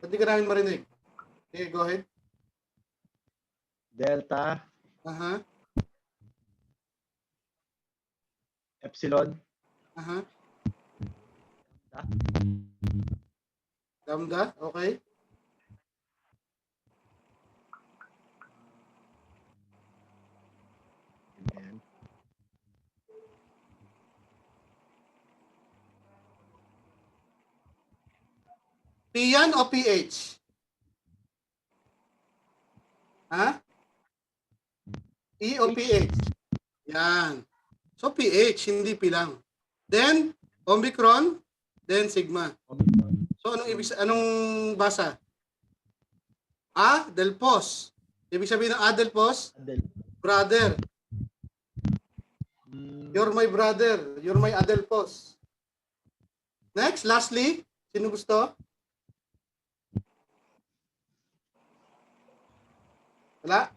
Hindi ka namin marinig. Okay, go ahead. Delta, Aha. Epsilon, Aha. Lambda. Okay. and P yan o PH? Ha? P o PH? Yan. So PH, hindi P lang. Then, Omicron, then Sigma. So anong basa? Adelphos. Ibig sabihin ng Adelphos, brother. You're my brother. You're my Adelphos. Next, lastly, sino gusto? Wala?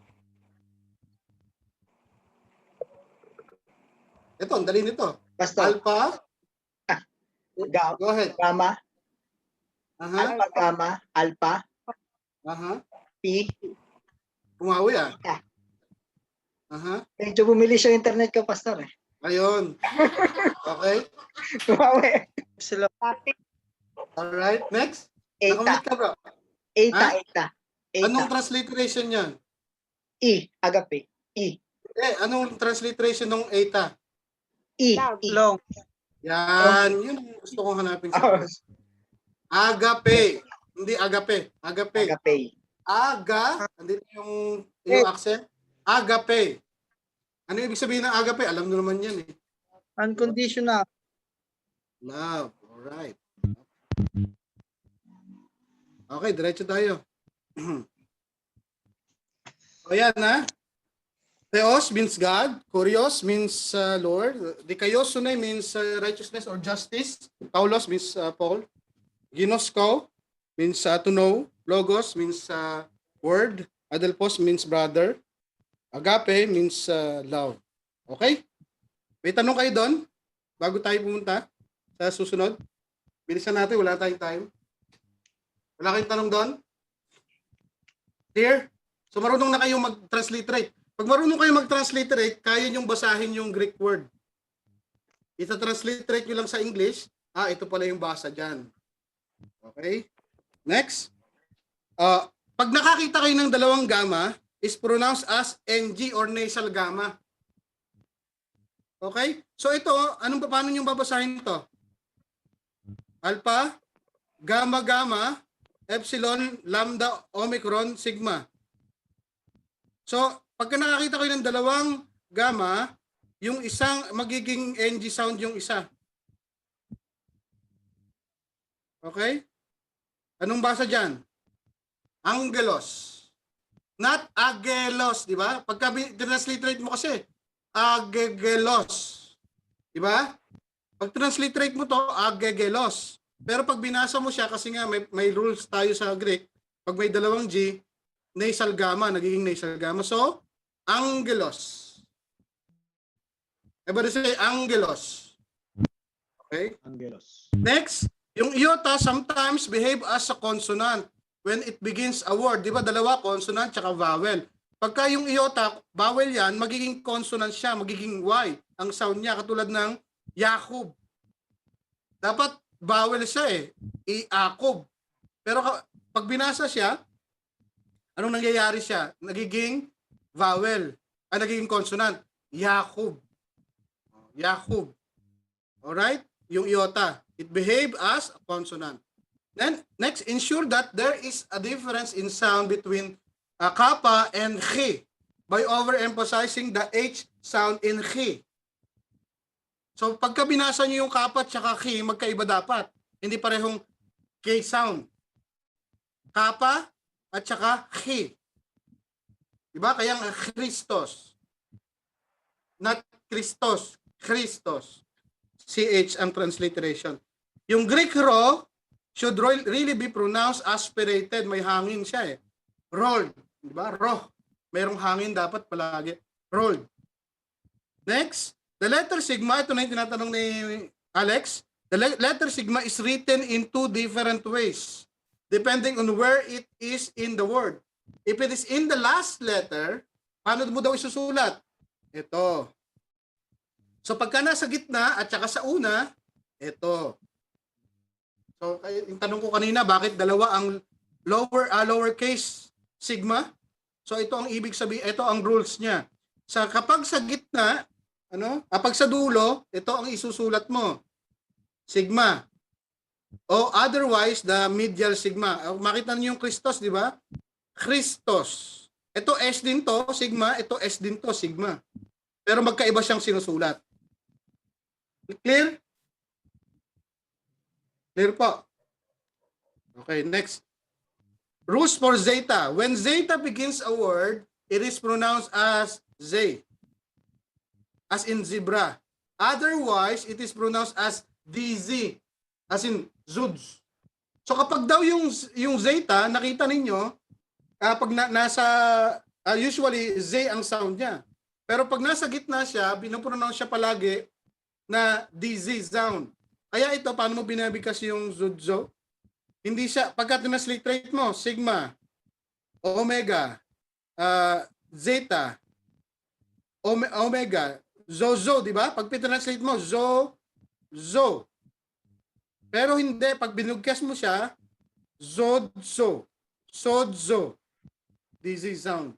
Ito, ang dali nito. Pastor. Alpha. Go ahead. Gamma. Aha. Alpha, gamma. Alpha. Aha. P. Pumawi ah. Aha. Medyo bumili siya internet ko, Pastor. Ayun. Okay. Bumawi. Alright, next. Eta. Nakamit ka bro. Eta, Ha? eta. Anong Eta. transliteration yan? I. Agape. I. Anong transliteration ng eta? I. Long. Yan, yun ang gusto kong hanapin sa agape. Hindi agape. Agape. Agape. Aga, andito yung accent. Agape. Ano ibig sabihin ng agape? Alam nyo naman yan eh. Unconditional. Love. Alright. Okay, diretso tayo. O yan ha. Theos means God. Kurios means Lord. Dikaiosune means righteousness or justice. Paulos means Paul. Ginosko means to know. Logos means word. Adelphos means brother. Agape means love. Okay? May tanong kayo doon bago tayo pumunta sa susunod. Bilisan natin, wala tayong time. Wala kayong tanong doon? Clear? So marunong na kayo mag-transliterate. Pag marunong kayo mag-transliterate, kaya niyong basahin yung Greek word. Ita-transliterate nyo lang sa English. Ito pala yung basa dyan. Okay? Next. Pag nakakita kayo ng dalawang gamma, is pronounced as NG or nasal gamma. Okay? So ito, paano nyo babasahin ito? Alpha, gamma, gamma, epsilon, lambda, omicron, sigma. So, pagka nakakita kayo ng dalawang gamma, yung isang magiging NG sound yung isa. Okay? Anong basa dyan? Angelos. Not agelos, di ba? Pagka transliterate mo kasi, agegelos. Di ba? Pag transliterate mo to, agegelos. Pero pag binasa mo siya, kasi nga may rules tayo sa Greek, pag may dalawang G, nasal gamma, nagiging nasal gamma. So, angelos. Everybody say angelos. Okay? Angelos. Next, yung iota sometimes behave as a consonant when it begins a word. Di ba? Dalawa, consonant tsaka vowel. Pagka yung iota, vowel yan, magiging consonant siya, magiging Y. Ang sound niya, katulad ng Yakub. Dapat vowel siya eh. Iakob. Pero pag binasa siya, anong nangyayari siya? Nagiging vowel. Nagiging consonant. Yakub. Yakub. Alright? Yung iota. It behave as a consonant. Then, next, ensure that there is a difference in sound between kappa and chi by overemphasizing the H sound in chi. So, pagka binasa nyo yung kappa at saka chi, magkaiba dapat. Hindi parehong K sound. Kappa at saka chi. Diba? Kaya ang Christos. Not Christos. Christos. CH ang transliteration. Yung Greek ro should really be pronounced aspirated. May hangin siya eh. Rolled. Diba? Roh. Mayroong hangin dapat palagi. Rolled. Next, the letter sigma, ito na yung tinatanong ni Alex. The letter sigma is written in two different ways depending on where it is in the word. If it is in the last letter, paano mo daw isusulat? Ito. So pagka nasa gitna at saka sa una, ito. So yung tanong ko kanina, bakit dalawa ang lowercase sigma? So ito ang ibig sabihin, ito ang rules niya. Kapag sa gitna, pag sa dulo, ito ang isusulat mo. Sigma. O otherwise, the medial sigma. Makita niyo yung Christos, di ba? Christos. Ito S din to, sigma. Ito S din to, sigma. Pero magkaiba siyang sinusulat. Clear? Clear po. Okay, next. Rules for zeta. When zeta begins a word, it is pronounced as zay, as in zebra. Otherwise, it is pronounced as dz, as in zuds. So kapag daw yung zeta, nakita ninyo, pag nasa, usually z ang sound niya. Pero pag nasa gitna siya, binopronounce siya palagi na dz sound. Kaya ito, paano mo binabigkas yung zudzo? Hindi siya, pagka translate mo, sigma, omega, zeta, omega, zozo, di ba? Pag pinranslate mo, zo. Pero hindi, pag binugkas mo siya, zodzo, sodzo. This is sound.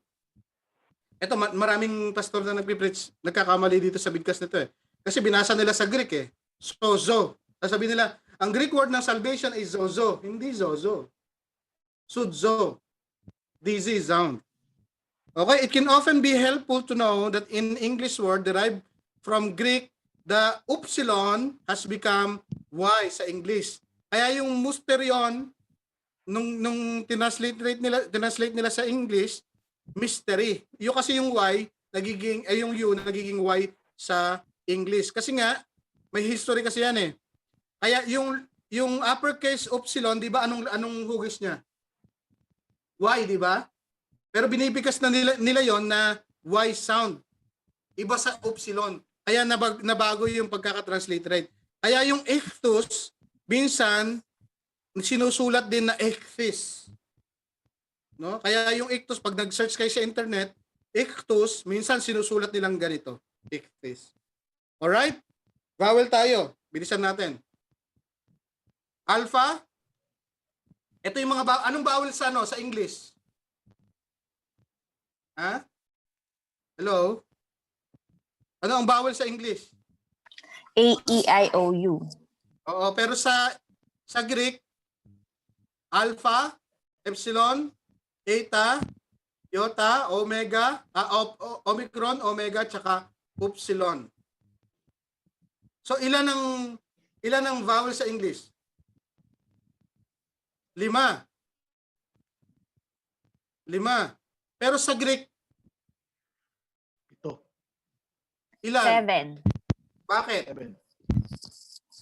Ito, maraming pastor na nagpipreach, nagkakamali dito sa bigkas nito eh. Kasi binasa nila sa Greek eh. Sozo. Sasabihin nila, ang Greek word ng salvation is zozo. Hindi zozo. Sudzo. This is sound. Okay, it can often be helpful to know that in English word derived from Greek, the upsilon has become y sa English. Kaya yung musterion, nung tinranslate nila sa English, mystery. Yung kasi yung y, yung u, nagiging y sa English. Kasi nga, may history kasi yan eh. Kaya yung uppercase upsilon, di ba anong hugis niya? Y, di ba? Pero binibigkas na nila yon na Y sound. Iba sa upsilon. Kaya nabago yung pagkakatranslate rate. Kaya yung ichthus, minsan, sinusulat din na ichthys. No? Kaya yung ichthus, pag nag-search kayo sa internet, ichthus, minsan sinusulat nilang ganito. Ichthys. Alright? Vowel tayo. Bilisan natin. Alpha. Ito yung mga anong vowel sa English? Ha? Hello? Ano ang vowel sa English? A, E, I, O, U. Oo, pero sa Greek, alpha, epsilon, eta, iota, omega, omicron, omega, tsaka upsilon. So ilan ang vowel sa English? 5. Pero sa Greek, ilan? 7. Bakit?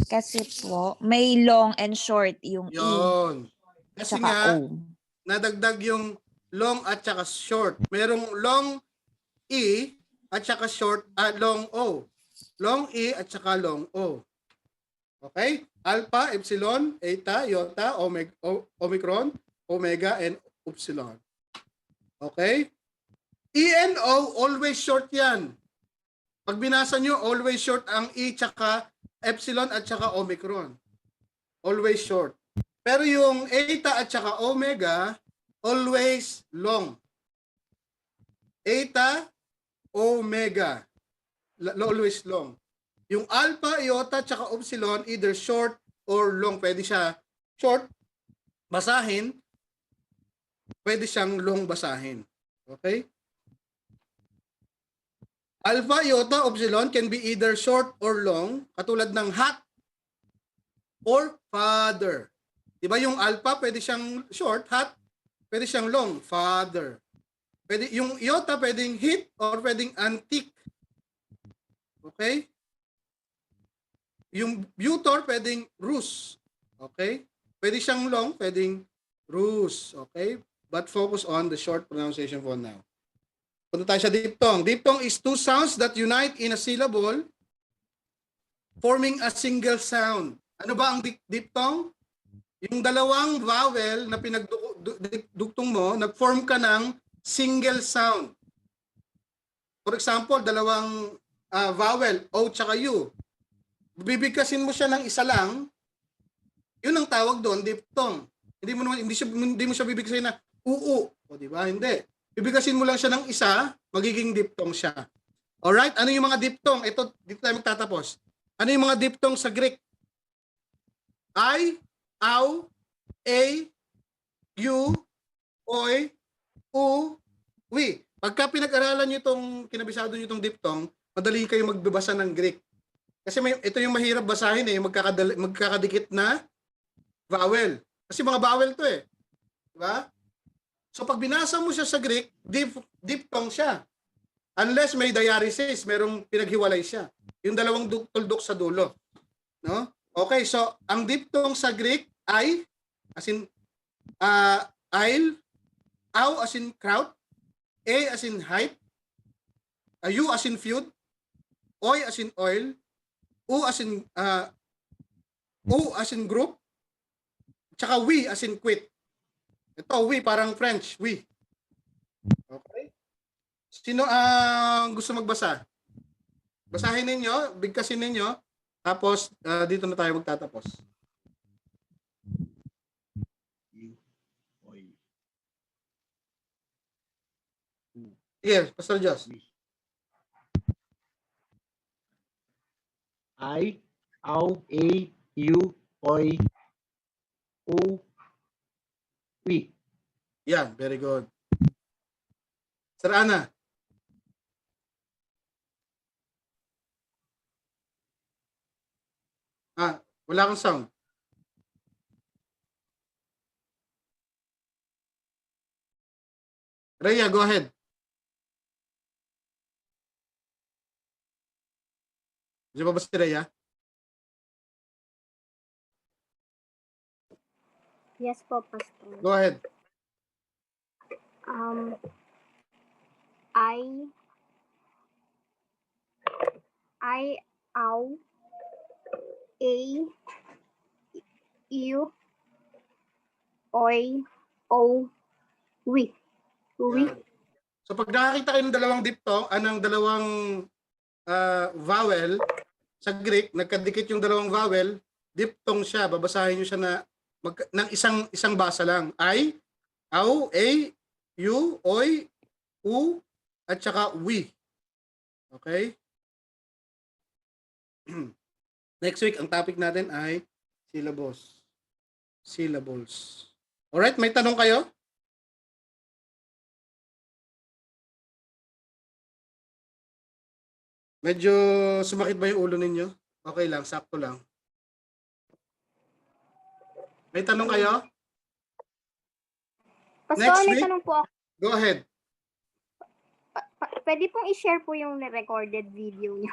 Kasi po, may long and short yung Yun. E. Kasi Tsaka nga, O. nadagdag yung long at saka short. Merong long E at saka short long O. Long E at saka long O. Okay? Alpha, epsilon, eta, iota, omicron, omega, and upsilon. Okay? E and O, always short yan. Pag binasa nyo, always short ang E tsaka epsilon at tsaka omicron. Always short. Pero yung eta at tsaka omega, always long. Eta, omega. Always long. Yung alpha, iota, tsaka upsilon, either short or long. Pwede siya short, basahin. Pwede siyang long basahin. Okay? Alpha, iota, upsilon can be either short or long, katulad ng hot or father. Diba yung alpha, pwede siyang short, hot, pwede siyang long, father. Pwede, yung iota, pwedeng hit or pwedeng antique. Okay? Yung butor, pwedeng rus. Okay? Pwede siyang long, pwedeng rus. Okay? But focus on the short pronunciation for now. Punta tayo sa diphthong. Diphthong is two sounds that unite in a syllable forming a single sound. Ano ba ang diphthong? Yung dalawang vowel na pinagdugtong mo, nag-form ka ng single sound. For example, dalawang vowel, O tsaka U. Bibigkasin mo siya ng isa lang, yun ang tawag doon, diphthong. Hindi mo siya bibigkasin na uu. O di ba? Hindi. Bibigkasin mo lang siya ng isa, magiging diphthong siya. Alright? Ano yung mga diphthong? Ito, dito tayo magtatapos. Ano yung mga diphthong sa Greek? I, aw, a, u, oy, u, wi. Pagka pinag-aralan nyo itong, kinabisado nyo itong diphthong, madali kayo magbabasa ng Greek. Kasi ito yung mahirap basahin eh, magkakadikit na vowel. Kasi mga vowel to eh. Diba? So pag binasa mo siya sa Greek, diphthong siya. Unless may diaresis, merong pinaghiwalay siya. Yung dalawang tuldok sa dulo. No? Okay, so ang diphthong sa Greek ay, as in, aisle, aw as in crowd, a as in height, u as in feud, oy as in oil, u as in group, tsaka we as in quit. Ito, we, parang French, we. Okay? Sino ang gusto magbasa? Basahin ninyo, bigkasin ninyo, tapos dito na tayo magtatapos. Sige, Pastor Joss. I, aw, a, u, oy, u, we. Yan, very good. Sir Ana. Wala kang sound. Rhea, go ahead. Di ba si Rhea? Yes po, Pastor. Go ahead. I, aw, a, u, oy, o, we. We. Yan. So pag nakakita kayo ng dalawang diphthong, ng dalawang vowel sa Greek, nagkadikit yung dalawang vowel, diphthong siya, babasahin niyo siya ng isang basa lang. I, aw, a, u, oy, u, at saka we. Okay? Next week, ang topic natin ay syllables. Syllables. Alright, may tanong kayo? Medyo sumakit ba yung ulo ninyo? Okay lang, sakto lang. May tanong kayo? Pastor, Next may week? tanong po ako. Go ahead. Pwede pong i-share po yung recorded video niyo.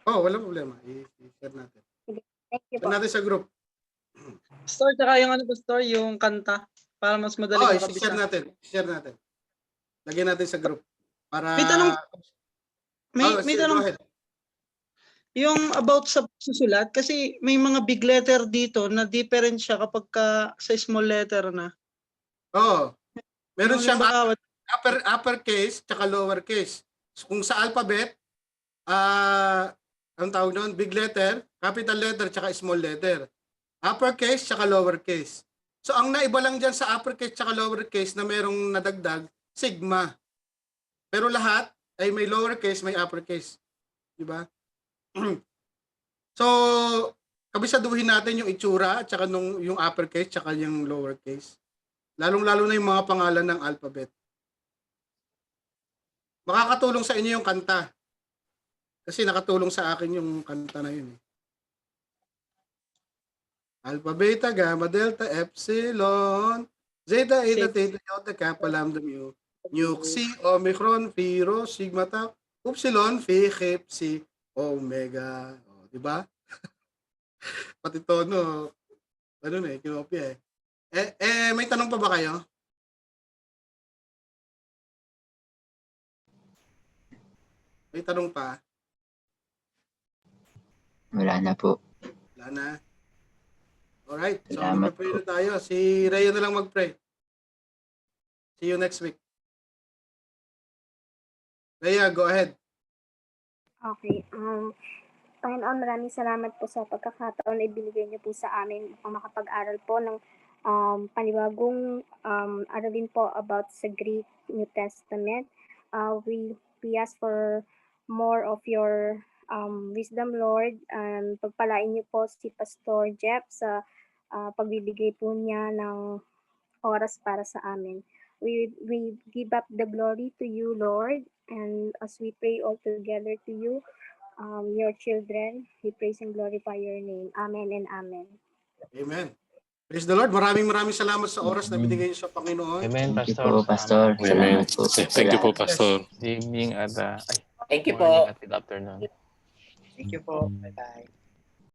Oh, walang problema. I-share natin. Thank you Share po. natin sa group. Pastor, tsaka yung Pastor, yung kanta. Para mas madali Oh, makabisa. i-share natin. I-share natin. Lagyan natin sa group. Para... May tanong, may sige, tanong. go ahead. Yung about sa susulat, kasi may mga big letter dito na different siya kapag sa small letter na. Oh. Meron Yung siyang halimbawa, uppercase tsaka lowercase. So, kung sa alphabet, ang tawag doon, big letter, capital letter, tsaka small letter. Uppercase tsaka lowercase. So ang naiba lang dyan sa uppercase tsaka lowercase na merong nadagdag, sigma. Pero lahat ay may lowercase, may uppercase. Diba? So, kabisaduhin natin yung itsura at saka yung uppercase tsaka yung lowercase. Lalong-lalo na yung mga pangalan ng alphabet. Makakatulong sa inyo yung kanta. Kasi nakatulong sa akin yung kanta na yun. Alpha, beta, gamma, delta, epsilon, zeta, eta, theta, iota, kappa, lambda, mu, nu, xi, omicron, phi, rho, sigma, tau, upsilon, phi, hep, psi, omega. O, diba? Pati tono, ano na eh, kinopya eh. May tanong pa ba kayo? May tanong pa? Wala na po. Wala na. Alright, so Salamat mag-pray po. na tayo. Si Rhea na lang mag-pray. See you next week. Rhea, go ahead. Okay. Panginoon, maraming salamat po sa pagkakataon na ibinigay niyo po sa amin upang makapag-aral po ng panibagong aralin po about sa Greek New Testament. We ask for more of your wisdom, Lord. Pagpalain niyo po si Pastor Jeff sa pagbibigay po niya ng oras para sa amin. We give up the glory to you, Lord, and as we pray all together to you, your children, we praise and glorify your name. Amen and amen. Amen. Praise the Lord. Maraming salamat sa oras na binigay niyo sa Panginoon. Amen, Thank you Pastor. po, Pastor. Amen. Salamat po. Thank you po, Pastor. Good evening at Thank you morning po. at good afternoon. Thank you po. Bye-bye.